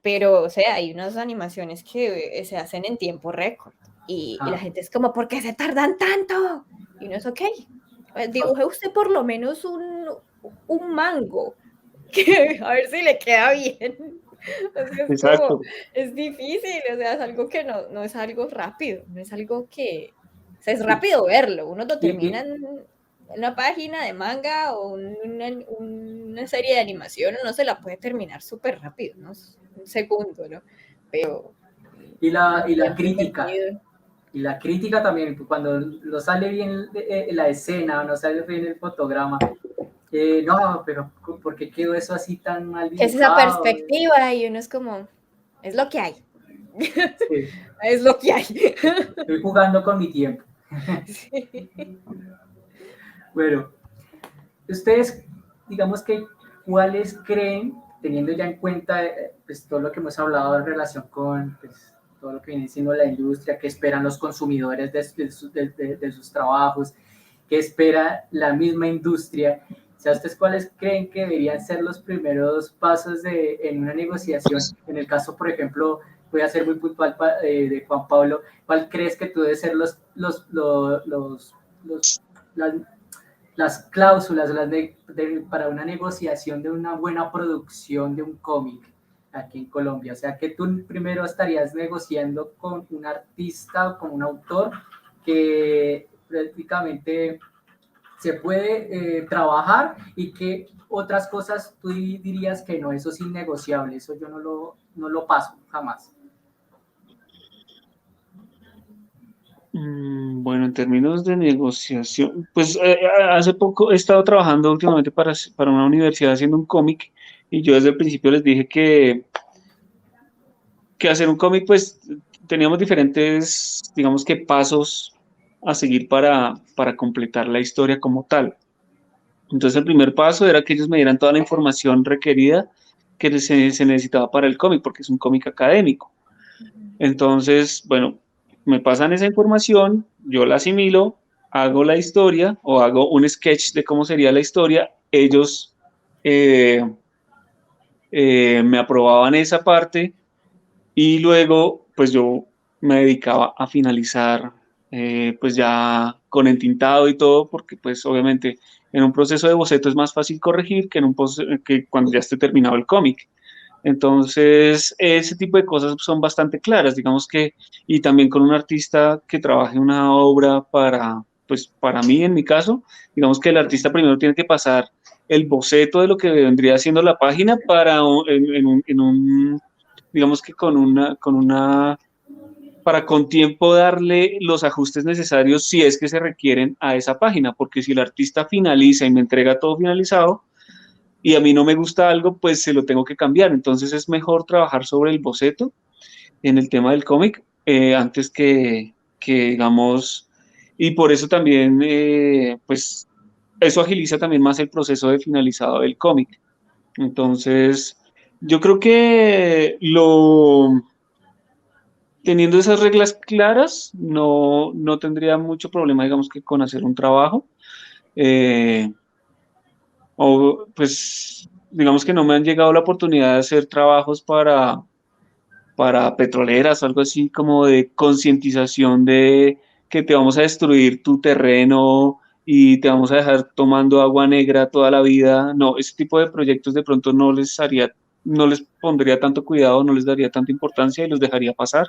Speaker 3: Pero, o sea, hay unas animaciones que se hacen en tiempo récord y la gente es como, ¿por qué se tardan tanto? Y uno es, ok, dibuje usted por lo menos un mango, que a ver si le queda bien. O sea, es como,
Speaker 2: Exacto.
Speaker 3: es difícil, o sea, es algo que no es algo rápido, no es algo que, o sea, es rápido verlo, uno lo termina
Speaker 1: y,
Speaker 3: en una página de manga o una serie de animación, uno se la puede terminar súper rápido, ¿no? Un segundo, ¿no? Pero
Speaker 1: y la
Speaker 3: tiempo
Speaker 1: crítica.
Speaker 3: invertido.
Speaker 1: Y la crítica también, cuando no sale bien la escena, no sale bien el fotograma, no, pero ¿por qué quedó eso así tan mal
Speaker 3: ¿Qué es esa
Speaker 1: dibujado?
Speaker 3: perspectiva? Y uno es como, es lo que hay.
Speaker 1: Sí,
Speaker 3: Es lo que hay.
Speaker 1: estoy jugando con mi tiempo.
Speaker 3: Sí.
Speaker 1: Bueno, ustedes, digamos que, ¿cuáles creen, teniendo ya en cuenta pues, todo lo que hemos hablado en relación con pues, todo lo que viene siendo la industria, qué esperan los consumidores de sus trabajos, qué espera la misma industria? O sea, ¿ustedes cuáles creen que deberían ser los primeros pasos en una negociación? En el caso, por ejemplo, voy a ser muy puntual de Juan Pablo, ¿cuál crees que tú debes ser las, las cláusulas para una negociación de una buena producción de un cómic aquí en Colombia? O sea, que tú primero estarías negociando con un artista o con un autor que prácticamente se puede trabajar y que otras cosas tú dirías que no, eso es innegociable, eso yo no lo paso jamás.
Speaker 2: Bueno, en términos de negociación, pues hace poco he estado trabajando últimamente para una universidad haciendo un cómic y yo desde el principio les dije que hacer un cómic, pues teníamos diferentes, digamos que pasos a seguir para completar la historia como tal. Entonces el primer paso era que ellos me dieran toda la información requerida que se necesitaba para el cómic, porque es un cómic académico. Entonces, bueno, me pasan esa información, yo la asimilo, hago la historia o hago un sketch de cómo sería la historia. Ellos me aprobaban esa parte y luego pues yo me dedicaba a finalizar pues ya con entintado y todo, porque pues obviamente en un proceso de boceto es más fácil corregir que, que cuando ya esté terminado el cómic. Entonces, ese tipo de cosas son bastante claras, digamos que, y también con un artista que trabaje una obra para, pues para mí, en mi caso, digamos que el artista primero tiene que pasar el boceto de lo que vendría siendo la página para, digamos que para con tiempo darle los ajustes necesarios si es que se requieren a esa página, porque si el artista finaliza y me entrega todo finalizado, y a mí no me gusta algo, pues se lo tengo que cambiar. Entonces es mejor trabajar sobre el boceto en el tema del cómic antes digamos, y por eso también, pues eso agiliza también más el proceso de finalizado del cómic. Entonces, yo creo que teniendo esas reglas claras, no tendría mucho problema, digamos, que con hacer un trabajo. Eh, O pues digamos que no me han llegado la oportunidad de hacer trabajos para petroleras o algo así como de concientización de que te vamos a destruir tu terreno y te vamos a dejar tomando agua negra toda la vida. No, ese tipo de proyectos de pronto no les pondría tanto cuidado, no les daría tanta importancia y los dejaría pasar,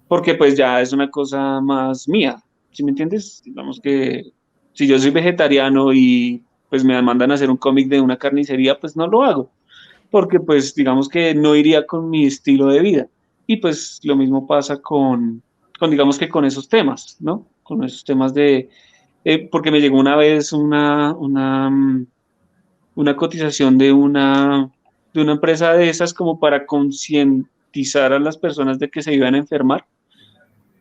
Speaker 2: porque pues ya es una cosa más mía, ¿sí me entiendes? Digamos que si yo soy vegetariano y pues me mandan a hacer un cómic de una carnicería, pues no lo hago, porque pues digamos que no iría con mi estilo de vida. Y pues lo mismo pasa con digamos que con esos temas, ¿no? Con esos temas porque me llegó una vez una cotización de una empresa de esas como para concientizar a las personas de que se iban a enfermar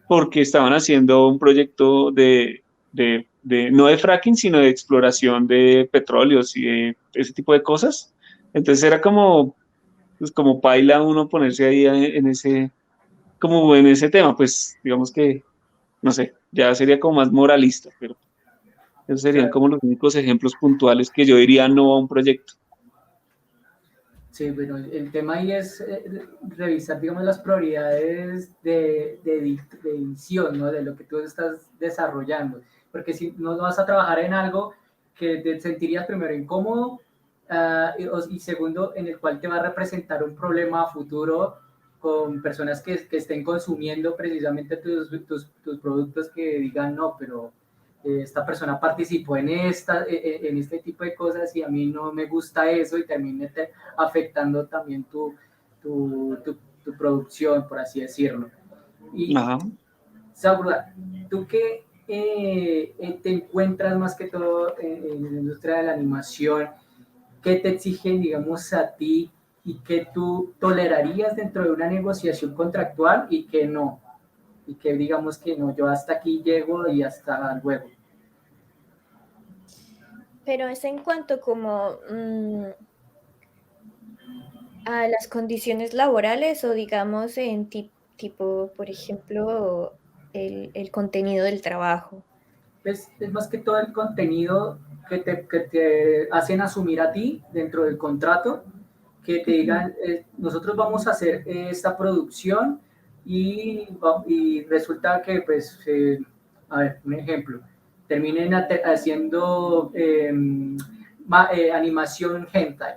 Speaker 2: porque estaban haciendo un proyecto no de fracking, sino de exploración de petróleos y de ese tipo de cosas. Entonces era como, pues como paila uno ponerse ahí como en ese tema, pues digamos que, no sé, ya sería como más moralista, pero esos serían
Speaker 1: Claro.
Speaker 2: como los únicos ejemplos puntuales que yo diría no a un proyecto.
Speaker 1: Sí, bueno, el tema ahí es revisar, digamos, las prioridades de edición, ¿no? De lo que tú estás desarrollando. Porque si no vas a trabajar en algo que te sentirías primero incómodo y segundo, en el cual te va a representar un problema a futuro con personas que estén consumiendo precisamente tus productos que digan, no, pero esta persona participó en este tipo de cosas y a mí no me gusta eso y termine afectando también tu producción, por así decirlo. Y,
Speaker 2: Ajá.
Speaker 1: Saura, ¿tú qué te encuentras más que todo en la industria de la animación? ¿Qué te exigen, digamos, a ti y qué tú tolerarías dentro de una negociación contractual y que no? Y que digamos que no, yo hasta aquí llego y hasta luego.
Speaker 3: Pero es en cuanto como a las condiciones laborales o digamos en tipo, por ejemplo, el contenido del trabajo.
Speaker 1: Es más que todo el contenido que te hacen asumir a ti dentro del contrato, que te
Speaker 3: Ujú.
Speaker 1: digan, nosotros vamos a hacer esta producción y resulta que, pues, a ver, un ejemplo, terminen haciendo animación hentai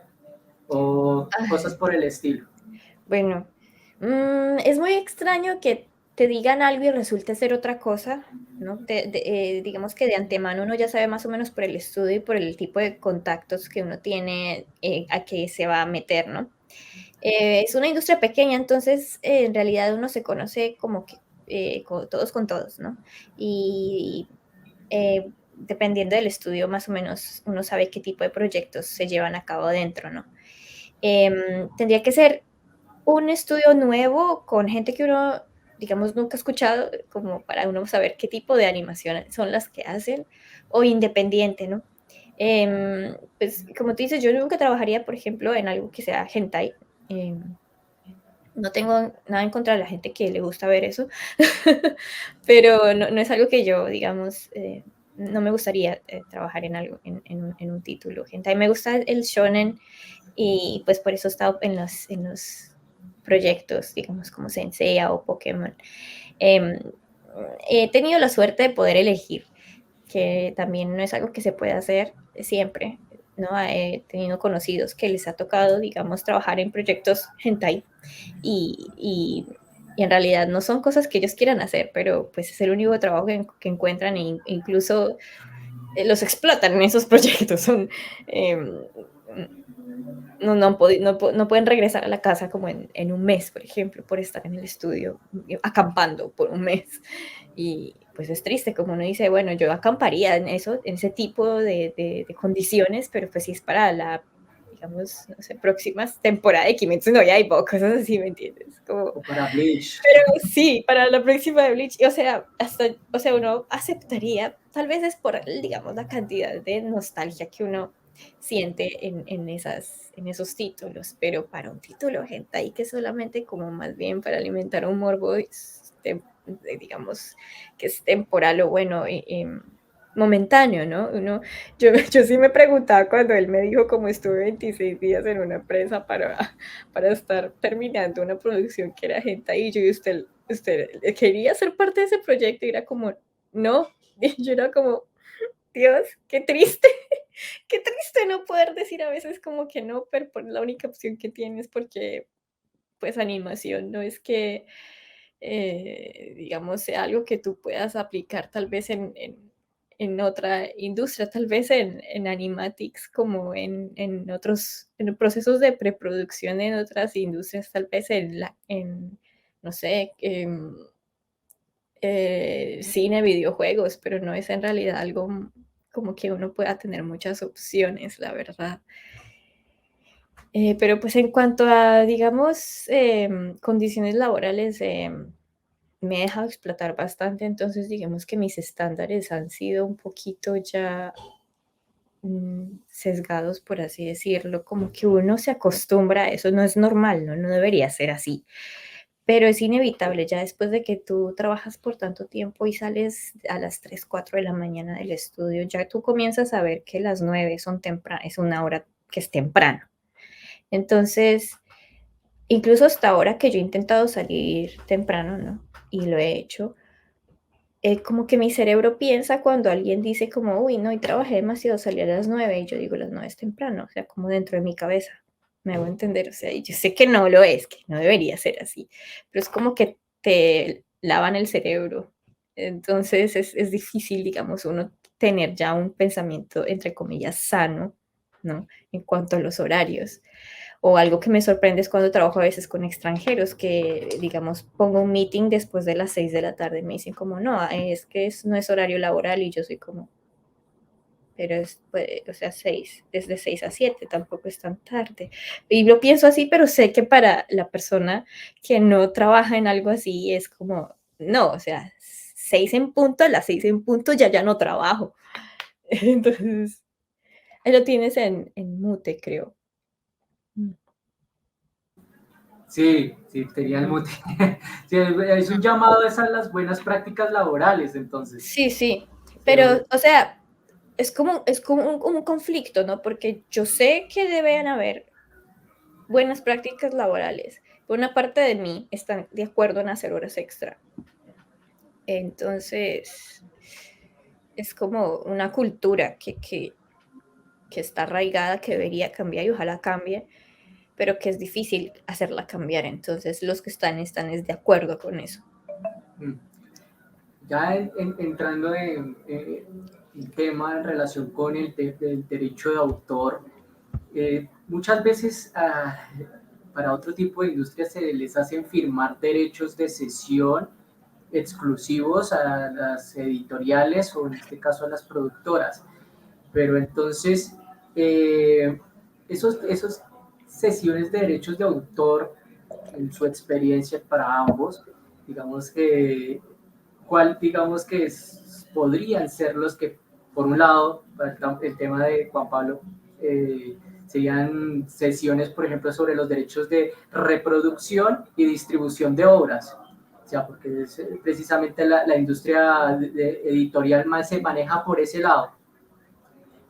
Speaker 1: o cosas
Speaker 3: Ah,
Speaker 1: por el estilo.
Speaker 3: bueno, es muy extraño que te digan algo y resulte ser otra cosa, ¿no? Digamos que de antemano uno ya sabe más o menos por el estudio y por el tipo de contactos que uno tiene a qué se va a meter, ¿no? Es una industria pequeña, entonces en realidad uno se conoce como que todos con todos, ¿no? Y dependiendo del estudio, más o menos uno sabe qué tipo de proyectos se llevan a cabo dentro, ¿no? Tendría que ser un estudio nuevo con gente que uno, digamos, nunca ha escuchado, como para uno saber qué tipo de animación son las que hacen, o independiente, ¿no? Pues como tú dices, yo nunca trabajaría, por ejemplo, en algo que sea hentai. No tengo nada en contra de la gente que le gusta ver eso, pero no es algo que yo, digamos, no me gustaría trabajar en algo, en un título hentai. Me gusta el shonen, y pues por eso he estado en los proyectos, digamos, como Senseiya o Pokémon. He tenido la suerte de poder elegir, que también no es algo que se puede hacer siempre, ¿no? He tenido conocidos que les ha tocado, digamos, trabajar en proyectos hentai y en realidad no son cosas que ellos quieran hacer, pero pues es el único trabajo que encuentran e incluso los explotan en esos proyectos. Son, no pueden regresar a la casa como en un mes, por ejemplo, por estar en el estudio acampando por un mes. Y pues es triste, como uno dice, bueno, yo acamparía en eso, en ese tipo de condiciones, pero pues si es para la, digamos, no sé, próxima temporada de Kimetsu no Yaiba, cosas así, ¿me entiendes? Como,
Speaker 1: O para Bleach.
Speaker 3: pero sí, para la próxima de Bleach, o sea, hasta, o sea, uno aceptaría, tal vez es por, digamos, la cantidad de nostalgia que uno siente en esos títulos, pero para un título hentai que solamente como más bien para alimentar un morbo, digamos, que es temporal o bueno, momentáneo, ¿no? Yo sí me preguntaba cuando él me dijo como estuve 26 días en una empresa para estar terminando una producción que era hentai y yo y usted quería ser parte de ese proyecto y era como, no, y yo era como, Dios, qué triste, qué triste no poder decir a veces como que no, pero por la única opción que tienes porque pues animación no es que, digamos, sea algo que tú puedas aplicar tal vez en otra industria, tal vez en animatics, como en otros, en procesos de preproducción en otras industrias, tal vez no sé, cine, videojuegos, pero no es en realidad algo como que uno pueda tener muchas opciones, la verdad. Pero pues en cuanto a, digamos, condiciones laborales, me he dejado explotar bastante, entonces digamos que mis estándares han sido un poquito ya sesgados, por así decirlo, como que uno se acostumbra a eso, no es normal, ¿no? No debería ser así, pero es inevitable, ya después de que tú trabajas por tanto tiempo y sales a las 3 4 de la mañana del estudio, ya tú comienzas a ver que las 9 son es una hora que es temprano. Entonces, incluso hasta ahora que yo he intentado salir temprano, ¿no? Y lo he hecho, como que mi cerebro piensa cuando alguien dice como, uy, no, y trabajé demasiado, salí a las 9 y yo digo, las 9 es temprano, o sea, como dentro de mi cabeza, me hago entender, o sea, y yo sé que no lo es, que no debería ser así, pero es como que te lavan el cerebro, entonces es difícil, digamos, uno tener ya un pensamiento, entre comillas, sano, ¿no? En cuanto a los horarios. O algo que me sorprende es cuando trabajo a veces con extranjeros que, digamos, pongo un meeting después de las 6 de la tarde y me dicen como, no, es que no es horario laboral y yo soy como, pero es, pues, o sea, 6, desde 6 a 7, tampoco es tan tarde. Y lo pienso así, pero sé que para la persona que no trabaja en algo así es como, no, o sea, 6 en punto, a las 6 en punto ya no trabajo. Entonces, ahí lo tienes en mute, creo.
Speaker 1: Sí, sí, tenía el mute. Sí, es un llamado a las buenas prácticas laborales, entonces.
Speaker 3: Sí, sí,
Speaker 1: Pero,
Speaker 3: pero, o sea, es como un conflicto, ¿no? Porque yo sé que deben haber buenas prácticas laborales. Por una parte de mí están de acuerdo en hacer horas extra. Entonces, es como una cultura que está arraigada, que debería cambiar y ojalá cambie, pero que es difícil hacerla cambiar. Entonces, los que están es de acuerdo con eso.
Speaker 1: ya entrando en el tema en relación con el derecho de autor, muchas veces para otro tipo de industrias se les hacen firmar derechos de cesión exclusivos a las editoriales o en este caso a las productoras. Pero entonces, esos sesiones de derechos de autor, en su experiencia para ambos, digamos que cuál digamos que podrían ser los que, por un lado, el tema de Juan Pablo, serían sesiones, por ejemplo, sobre los derechos de reproducción y distribución de obras. O sea, porque es, precisamente la industria editorial más se maneja por ese lado.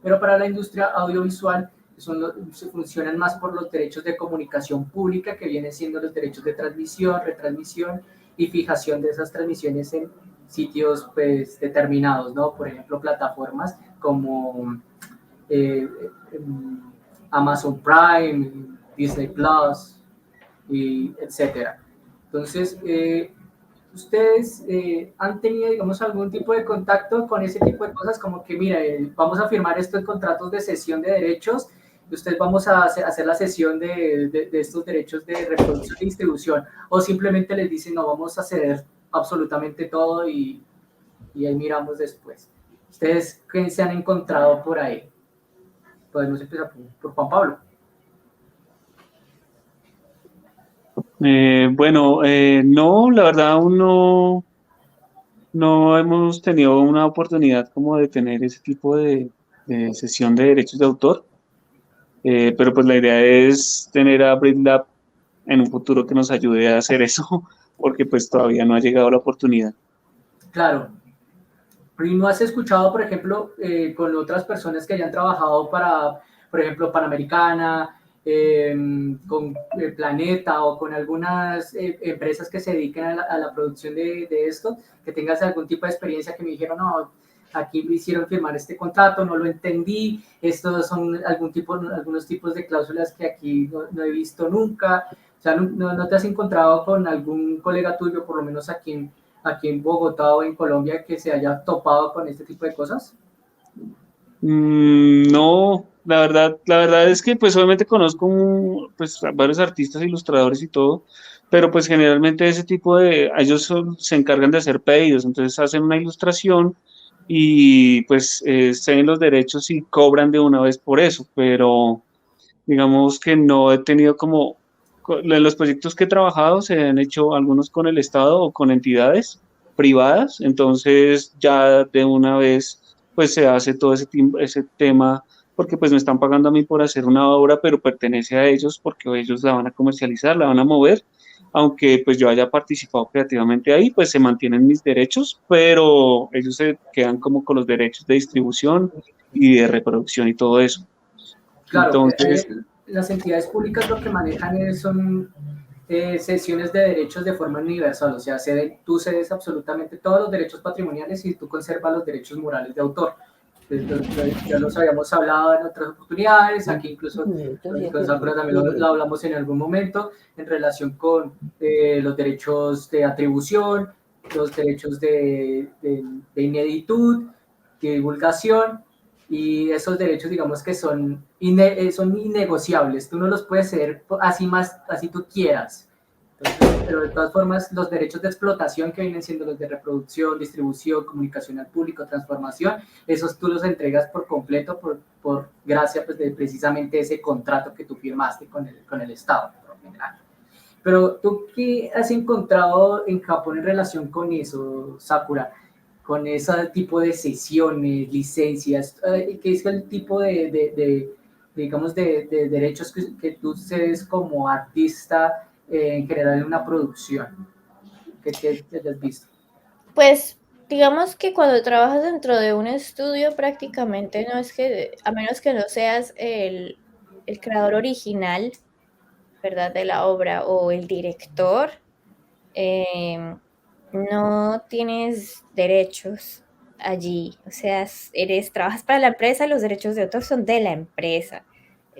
Speaker 1: Pero para la industria audiovisual se funcionan más por los derechos de comunicación pública, que vienen siendo los derechos de transmisión, retransmisión y fijación de esas transmisiones en sitios pues, determinados, ¿no? Por ejemplo, plataformas como Amazon Prime, Disney Plus, y etcétera. Entonces, ¿ustedes han tenido, digamos, algún tipo de contacto con ese tipo de cosas? Como que, mira, vamos a firmar estos contratos de cesión de derechos, y ustedes vamos a hacer la cesión de estos derechos de reproducción y distribución, o simplemente les dicen, no, vamos a ceder absolutamente todo y ahí miramos después. ¿Ustedes qué se han encontrado por ahí? Podemos empezar por Juan Pablo.
Speaker 2: Bueno, no, la verdad aún no hemos tenido una oportunidad como de tener ese tipo de sesión de derechos de autor, pero pues la idea es tener a BritLab en un futuro que nos ayude a hacer eso, porque pues todavía no ha llegado la oportunidad.
Speaker 1: Claro. ¿Y no has escuchado, por ejemplo, con otras personas que hayan trabajado para, por ejemplo, Panamericana, con Planeta o con algunas empresas que se dedican a la producción de esto, que tengas algún tipo de experiencia que me dijeron, no, aquí me hicieron firmar este contrato, no lo entendí, estos son algunos tipos de cláusulas que aquí no he visto nunca? O sea, ¿no te has encontrado con algún colega tuyo, por lo menos aquí en Bogotá o en Colombia, que se haya topado con este tipo de cosas?
Speaker 2: No, la verdad es que pues obviamente conozco pues, a varios artistas, ilustradores y todo, pero pues generalmente ese tipo ellos se encargan de hacer pedidos, entonces hacen una ilustración y pues ceden los derechos y cobran de una vez por eso, pero digamos que no he tenido los proyectos que he trabajado se han hecho algunos con el Estado o con entidades privadas, entonces ya de una vez pues se hace todo ese tema porque pues me están pagando a mí por hacer una obra, pero pertenece a ellos porque ellos la van a comercializar, la van a mover, aunque pues yo haya participado creativamente ahí, pues se mantienen mis derechos, pero ellos se quedan como con los derechos de distribución y de reproducción y todo eso.
Speaker 1: Claro,
Speaker 2: Entonces,
Speaker 1: las entidades públicas lo que manejan son cesiones de derechos de forma universal, o sea, tú cedes absolutamente todos los derechos patrimoniales y tú conservas los derechos morales de autor. Ya los habíamos hablado en otras oportunidades, aquí incluso con Sakura también lo hablamos en algún momento, en relación con los derechos de atribución, los derechos de ineditud, de divulgación, y esos derechos, digamos que son innegociables, tú no los puedes ceder así tú quieras. Entonces, pero de todas formas, los derechos de explotación, que vienen siendo los de reproducción, distribución, comunicación al público, transformación, esos tú los entregas por completo por gracia pues, de precisamente ese contrato que tú firmaste con el Estado, por lo general. Pero tú, ¿qué has encontrado en Japón en relación con eso, Sakura? Con ese tipo de sesiones, licencias, ¿qué es el tipo digamos, de derechos que tú cedes como artista en general en una producción? ¿Qué has visto?
Speaker 3: Pues digamos que cuando trabajas dentro de un estudio prácticamente no es que, a menos que no seas el creador original, ¿verdad? De la obra o el director, no tienes derechos allí. O sea, trabajas para la empresa, los derechos de autor son de la empresa,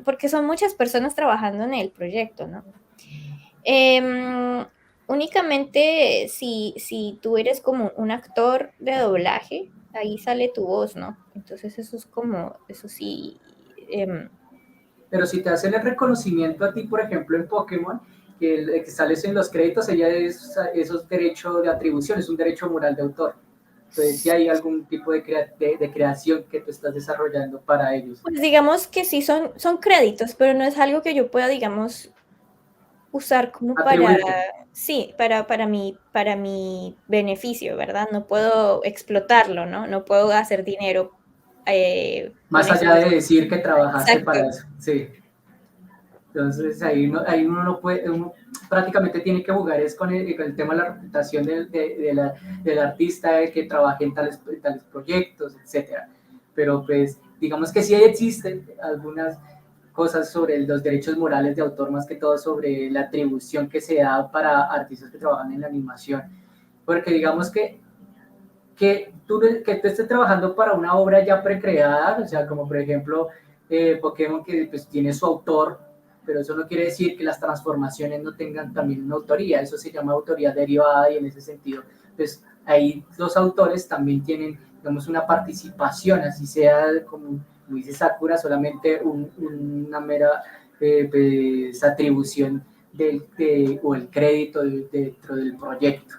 Speaker 3: porque son muchas personas trabajando en el proyecto, ¿no? Únicamente si tú eres como un actor de doblaje, ahí sale tu voz, ¿no? Entonces eso sí.
Speaker 1: Pero si te hacen el reconocimiento a ti, por ejemplo, en Pokémon, que sales en los créditos, eso es derecho de atribución, es un derecho moral de autor. Entonces, si hay algún tipo de creación que tú estás desarrollando para ellos.
Speaker 3: Pues digamos que sí son créditos, pero no es algo que yo pueda, digamos, usar como
Speaker 1: Atribuirte.
Speaker 3: sí, para mi beneficio, ¿verdad? No puedo explotarlo, ¿no? No puedo hacer dinero
Speaker 1: Más
Speaker 3: con eso.
Speaker 1: allá de decir que trabajaste
Speaker 3: Exacto.
Speaker 1: para eso. Sí. Entonces ahí uno no puede, uno prácticamente tiene que jugar es con el tema de la reputación del artista, de que trabaje en tales proyectos, etcétera. Pero pues digamos que sí existen algunas cosas sobre los derechos morales de autor, más que todo sobre la atribución que se da para artistas que trabajan en la animación. Porque digamos que tú estés trabajando para una obra ya precreada, o sea, como por ejemplo Pokémon, que pues tiene su autor, pero eso no quiere decir que las transformaciones no tengan también una autoría, eso se llama autoría derivada, y en ese sentido, pues ahí los autores también tienen, digamos, una participación, así sea como dice Sakura, solamente una mera pues, atribución o el crédito dentro del proyecto,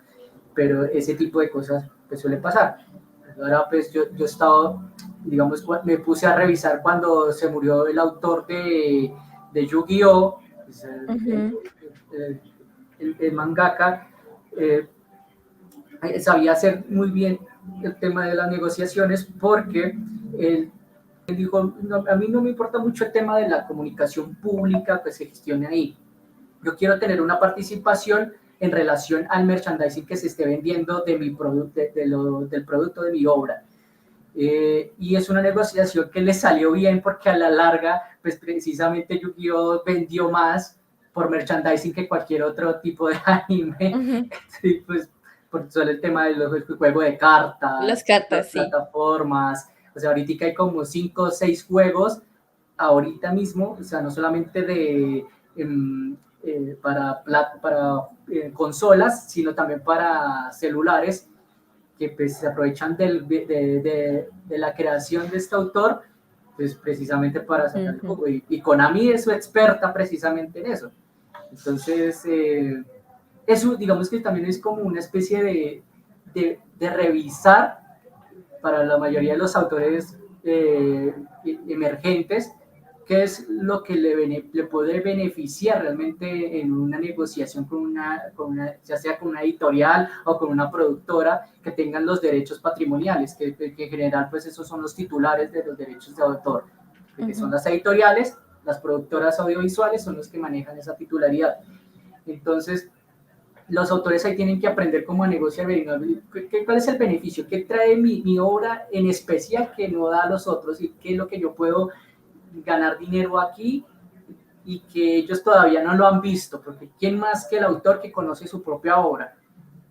Speaker 1: pero ese tipo de cosas pues suele pasar. Ahora pues yo he estado, digamos, me puse a revisar cuando se murió el autor de Yu-Gi-Oh, pues, el mangaka, eh, sabía hacer muy bien el tema de las negociaciones, porque él dijo, no, a mí no me importa mucho el tema de la comunicación pública que se gestione ahí, yo quiero tener una participación en relación al merchandising que se esté vendiendo de mi producto, del producto de mi obra. Y es una negociación que le salió bien, porque a la larga, pues precisamente Yu-Gi-Oh vendió más por merchandising que cualquier otro tipo de anime. Sí, pues por solo el tema del juego de
Speaker 3: Las
Speaker 1: cartas, las
Speaker 3: cartas, sí.
Speaker 1: plataformas, o sea, ahorita hay como 5 o 6 juegos ahorita mismo, o sea, no solamente para consolas, sino también para celulares, que pues, se aprovechan de la creación de este autor, pues precisamente para sacar el juego. Y Konami es su experta precisamente en eso. Entonces, eso digamos que también es como una especie de revisar para la mayoría de los autores emergentes, qué es lo que le puede beneficiar realmente en una negociación ya sea con una editorial o con una productora, que tengan los derechos patrimoniales, que en general pues esos son los titulares de los derechos de autor, que son las editoriales, las productoras audiovisuales son los que manejan esa titularidad. Entonces, los autores ahí tienen que aprender cómo a negociar, cuál es el beneficio, qué trae mi obra en especial que no da a los otros, y qué es lo que yo puedo ganar dinero aquí y que ellos todavía no lo han visto, porque quién más que el autor que conoce su propia obra.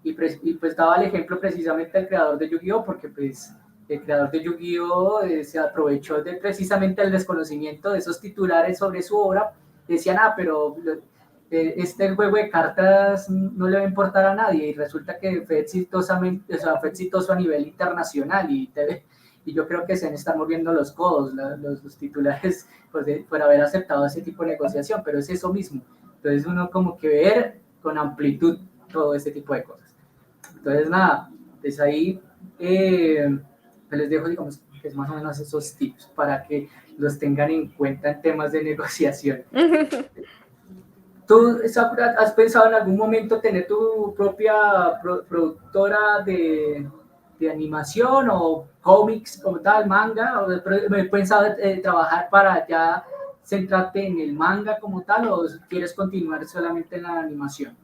Speaker 1: Y pues daba el ejemplo precisamente al creador de Yu-Gi-Oh, porque pues el creador de Yu-Gi-Oh se aprovechó de precisamente el desconocimiento de esos titulares sobre su obra. Decían, pero este juego de cartas no le va a importar a nadie, y resulta que fue fue exitoso a nivel internacional, y yo creo que se están moviendo los codos los titulares por haber aceptado ese tipo de negociación, pero es eso mismo. Entonces uno como que ver con amplitud todo este tipo de cosas. Entonces nada, pues ahí les dejo, digamos, que es más o menos esos tips para que los tengan en cuenta en temas de negociación. ¿Tú, Sakura, has pensado en algún momento tener tu propia productora de animación o cómics como tal, manga? ¿O he pensado trabajar para ya centrarte en el manga como tal, o quieres continuar solamente en la animación?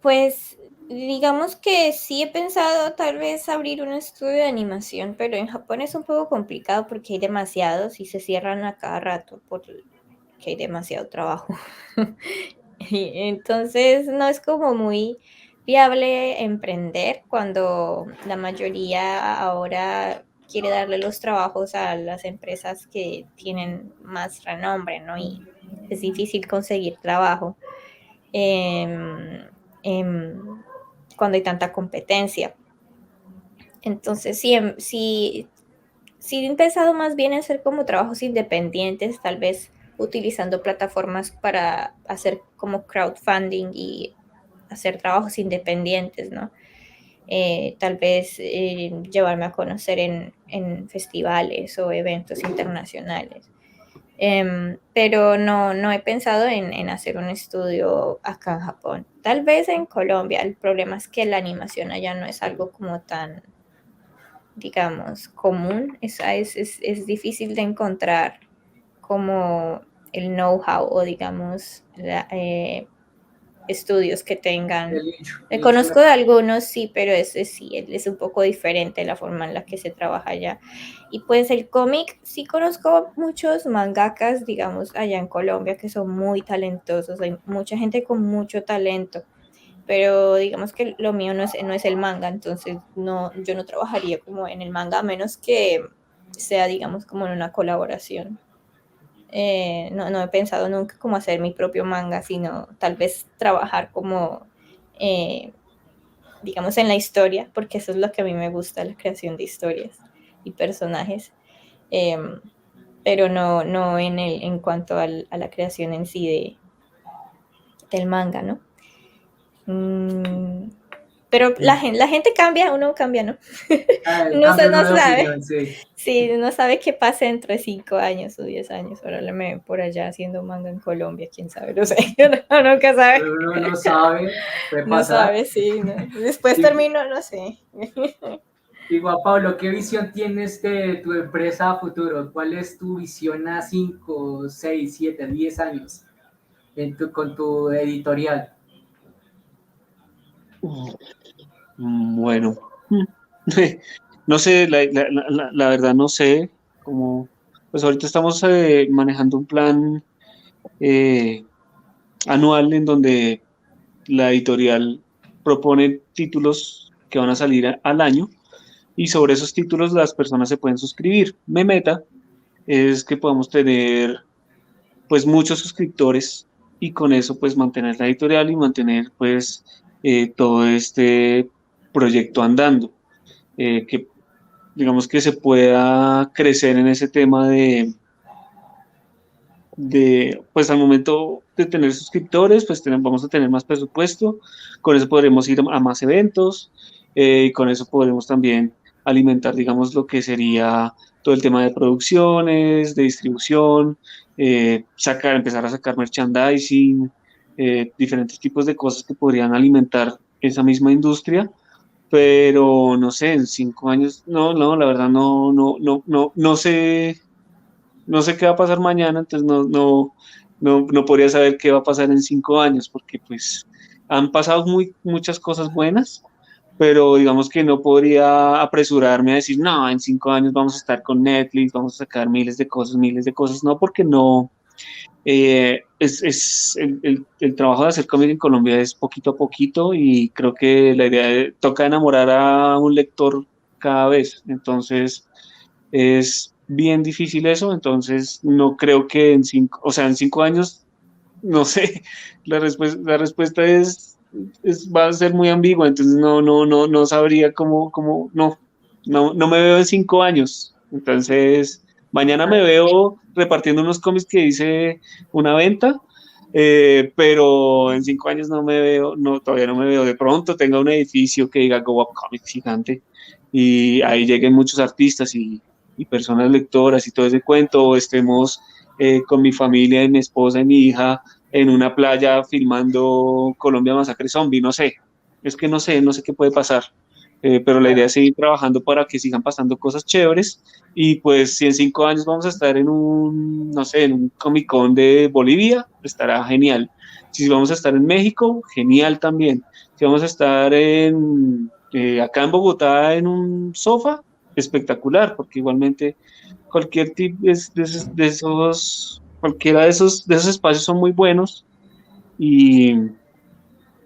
Speaker 3: Pues digamos que sí he pensado tal vez abrir un estudio de animación, pero en Japón es un poco complicado porque hay demasiados y se cierran a cada rato porque hay demasiado trabajo. Y entonces no es como muy viable emprender cuando la mayoría ahora quiere darle los trabajos a las empresas que tienen más renombre, ¿no? Y es difícil conseguir trabajo cuando hay tanta competencia. Entonces, sí he empezado más bien a hacer como trabajos independientes, tal vez utilizando plataformas para hacer como crowdfunding y hacer trabajos independientes, ¿no? Tal vez llevarme a conocer en festivales o eventos internacionales. Pero no he pensado en hacer un estudio acá en Japón. Tal vez en Colombia. El problema es que la animación allá no es algo como tan, digamos, común. Es difícil de encontrar como el know-how o, digamos, estudios que tengan.
Speaker 1: El hecho
Speaker 3: Conozco de algunos, sí, pero ese sí, es un poco diferente la forma en la que se trabaja allá. Y pues el cómic, sí conozco muchos mangakas, digamos, allá en Colombia, que son muy talentosos. Hay mucha gente con mucho talento, pero digamos que lo mío no es el manga, entonces no, yo no trabajaría como en el manga, a menos que sea, digamos, como en una colaboración. No he pensado nunca como hacer mi propio manga, sino tal vez trabajar como, digamos, en la historia, porque eso es lo que a mí me gusta, la creación de historias y personajes, eh, pero no en cuanto a la creación en sí del manga, ¿no? Mm, pero la gente cambia, uno cambia, ¿no?
Speaker 1: cambio
Speaker 3: No
Speaker 1: uno de
Speaker 3: sabe.
Speaker 1: opinión, sí.
Speaker 3: Sí, uno sabe qué pasa dentro de 5 años o 10 años. Ahora me ven por allá haciendo manga en Colombia, quién sabe, no sé, uno nunca sabe.
Speaker 1: Uno no sabe, puede
Speaker 3: No
Speaker 1: pasar.
Speaker 3: sabe, sí, no. Después
Speaker 1: Y,
Speaker 3: termino, no sé.
Speaker 1: igual, Pablo, ¿qué visión tienes de tu empresa a futuro? ¿Cuál es tu visión a 5, 6, 7, 10 años con tu editorial?
Speaker 2: Bueno, no sé, la verdad no sé, como, pues ahorita estamos manejando un plan eh, anual en donde la editorial propone títulos que van a salir al año y sobre esos títulos las personas se pueden suscribir. Mi meta es que podamos tener pues muchos suscriptores y con eso pues mantener la editorial y mantener pues todo este proyecto andando. Que digamos que se pueda crecer en ese tema pues al momento de tener suscriptores, pues vamos a tener más presupuesto, con eso podremos ir a más eventos y con eso podremos también alimentar, digamos, lo que sería todo el tema de producciones, de distribución, empezar a sacar merchandising, diferentes tipos de cosas que podrían alimentar esa misma industria, pero no sé, en 5 años, la verdad no sé, no sé qué va a pasar mañana, entonces no podría saber qué va a pasar en 5 años, porque pues han pasado muchas cosas buenas, pero digamos que no podría apresurarme a decir, no, en 5 años vamos a estar con Netflix, vamos a sacar miles de cosas, no, porque no, el trabajo de hacer cómic en Colombia es poquito a poquito y creo que la idea toca enamorar a un lector cada vez. Entonces es bien difícil eso. Entonces no creo que o sea, en 5 años, no sé, la respuesta va a ser muy ambigua. Entonces no sabría no me veo en 5 años. Entonces mañana me veo repartiendo unos cómics que hice una venta, pero en 5 años no me veo, no, todavía no me veo. De pronto tenga un edificio que diga Go Up Comics gigante y ahí lleguen muchos artistas y personas lectoras y todo ese cuento, o estemos con mi familia y mi esposa y mi hija en una playa filmando Colombia Masacre Zombie, no sé, es que no sé qué puede pasar. Pero la idea es seguir trabajando para que sigan pasando cosas chéveres y pues si en 5 años vamos a estar en un, no sé, en un Comic Con de Bolivia, estará genial. Si vamos a estar en México, genial también. Si vamos a estar acá en Bogotá en un sofá, espectacular, porque igualmente cualquier tipo cualquiera de esos espacios son muy buenos y,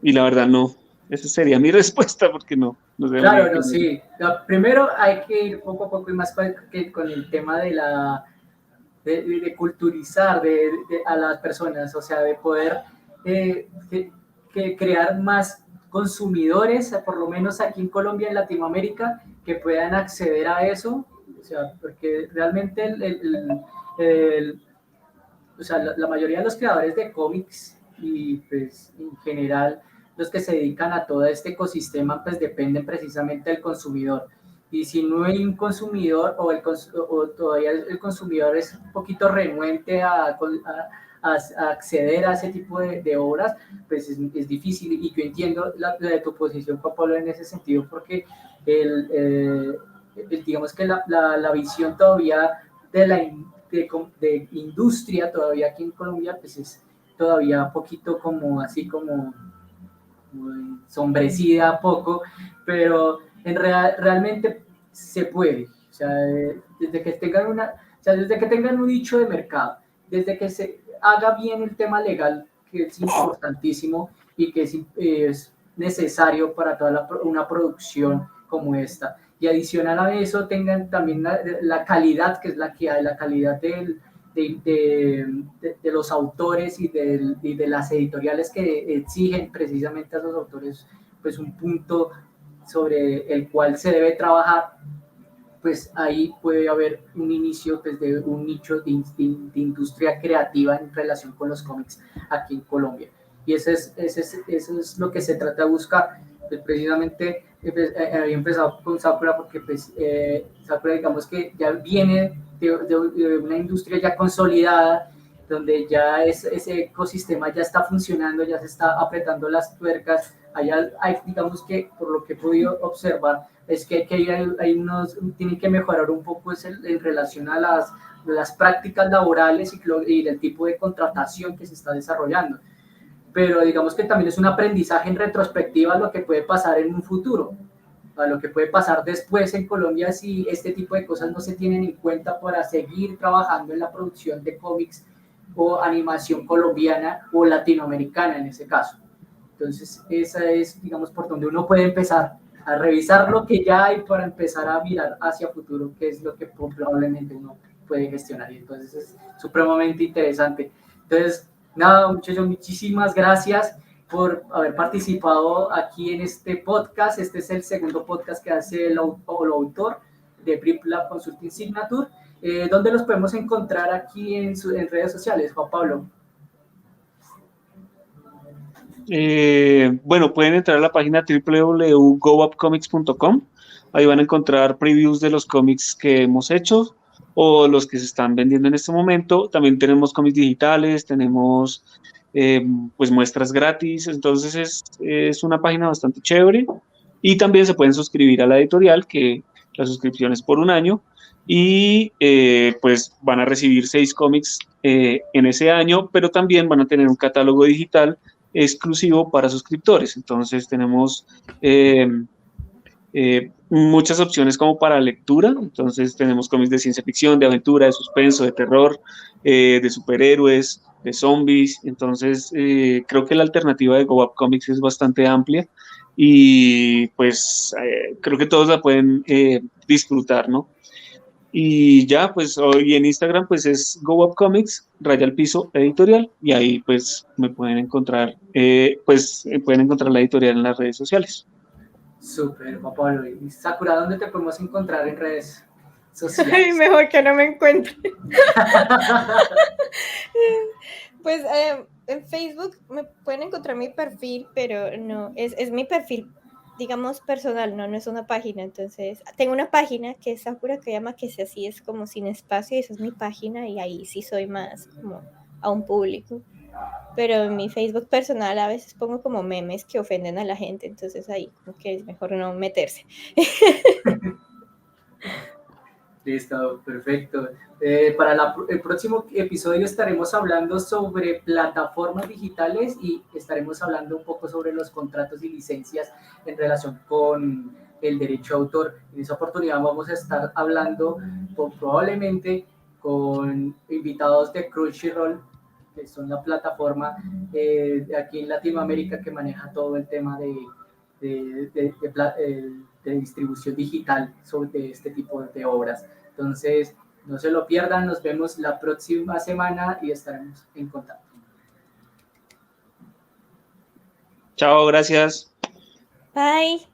Speaker 2: y la verdad no, esa sería mi respuesta porque no sé,
Speaker 1: Claro, no, sí. Primero hay que ir poco a poco y más con el tema de de culturizar a las personas, o sea, de poder que crear más consumidores, por lo menos aquí en Colombia, en Latinoamérica, que puedan acceder a eso, o sea, porque realmente el, o sea, la mayoría de los creadores de cómics y pues en general los que se dedican a todo este ecosistema pues dependen precisamente del consumidor. Y si no hay un consumidor o todavía el consumidor es un poquito renuente a acceder a ese tipo de obras, pues es difícil. Y yo entiendo la de tu posición, Juan Pablo, en ese sentido, porque digamos que la visión todavía de de industria todavía aquí en Colombia pues es todavía un poquito como así como sombrecida poco, pero realmente se puede. O sea, desde que tengan desde que tengan un nicho de mercado, desde que se haga bien el tema legal, que es importantísimo y que es necesario para toda una producción como esta. Y adicional a eso tengan también la calidad, que es la que hay, la calidad de los autores y de las editoriales que exigen precisamente a esos autores pues un punto sobre el cual se debe trabajar, pues ahí puede haber un inicio pues, de un nicho de industria creativa en relación con los cómics aquí en Colombia. Y eso es lo que se trata de buscar. Pues precisamente había empezado con Sakura porque pues, Sakura digamos que ya viene de una industria ya consolidada, donde ya ese ecosistema ya está funcionando, ya se está apretando las tuercas. Allá hay, digamos que por lo que he podido observar, es que hay unos, tienen que mejorar un poco en relación a las prácticas laborales y el tipo de contratación que se está desarrollando. Pero digamos que también es un aprendizaje en retrospectiva a lo que puede pasar en un futuro, a lo que puede pasar después en Colombia si este tipo de cosas no se tienen en cuenta para seguir trabajando en la producción de cómics o animación colombiana o latinoamericana en ese caso. Entonces, esa es, digamos, por donde uno puede empezar a revisar lo que ya hay para empezar a mirar hacia futuro, que es lo que probablemente uno puede gestionar. Y entonces es supremamente interesante. Entonces, nada, muchachos, muchísimas gracias por haber participado aquí en este podcast. Este es el segundo podcast que hace el autor de Briplab Consulting Signature. ¿Dónde los podemos encontrar aquí en redes sociales, Juan Pablo?
Speaker 2: Bueno, pueden entrar a la página www.goupcomics.com. Ahí van a encontrar previews de los cómics que hemos hecho o los que se están vendiendo en este momento. También tenemos cómics digitales, tenemos pues muestras gratis. Entonces es una página bastante chévere. Y también se pueden suscribir a la editorial, que la suscripción es por un año. Y pues van a recibir 6 cómics en ese año, pero también van a tener un catálogo digital exclusivo para suscriptores. Entonces tenemos muchas opciones como para lectura. Entonces tenemos cómics de ciencia ficción, de aventura, de suspenso, de terror, de superhéroes, de zombies. Entonces creo que la alternativa de Go Up Comics es bastante amplia y pues creo que todos la pueden disfrutar, ¿no? Y ya, pues hoy en Instagram pues es Go Up Comics, _editorial, y ahí pues me pueden encontrar, pueden encontrar la editorial en las redes sociales.
Speaker 1: Súper, Juan Pablo. Y Sakura, ¿dónde te podemos encontrar en redes sociales?
Speaker 3: Ay, mejor que no me encuentre. Pues en Facebook me pueden encontrar mi perfil, pero no, es mi perfil, digamos, personal, no es una página. Entonces, tengo una página que es Sakura Kayama, que así es como sin espacio, y esa es mi página, y ahí sí soy más como a un público. Pero en mi Facebook personal a veces pongo como memes que ofenden a la gente, entonces ahí como que es mejor no meterse.
Speaker 1: Listo, perfecto. Para el próximo episodio estaremos hablando sobre plataformas digitales y estaremos hablando un poco sobre los contratos y licencias en relación con el derecho de autor. En esa oportunidad vamos a estar hablando probablemente con invitados de Crunchyroll, que son la plataforma de aquí en Latinoamérica que maneja todo el tema de distribución digital sobre este tipo de obras. Entonces, no se lo pierdan, nos vemos la próxima semana y estaremos en contacto.
Speaker 2: Chao, gracias.
Speaker 3: Bye.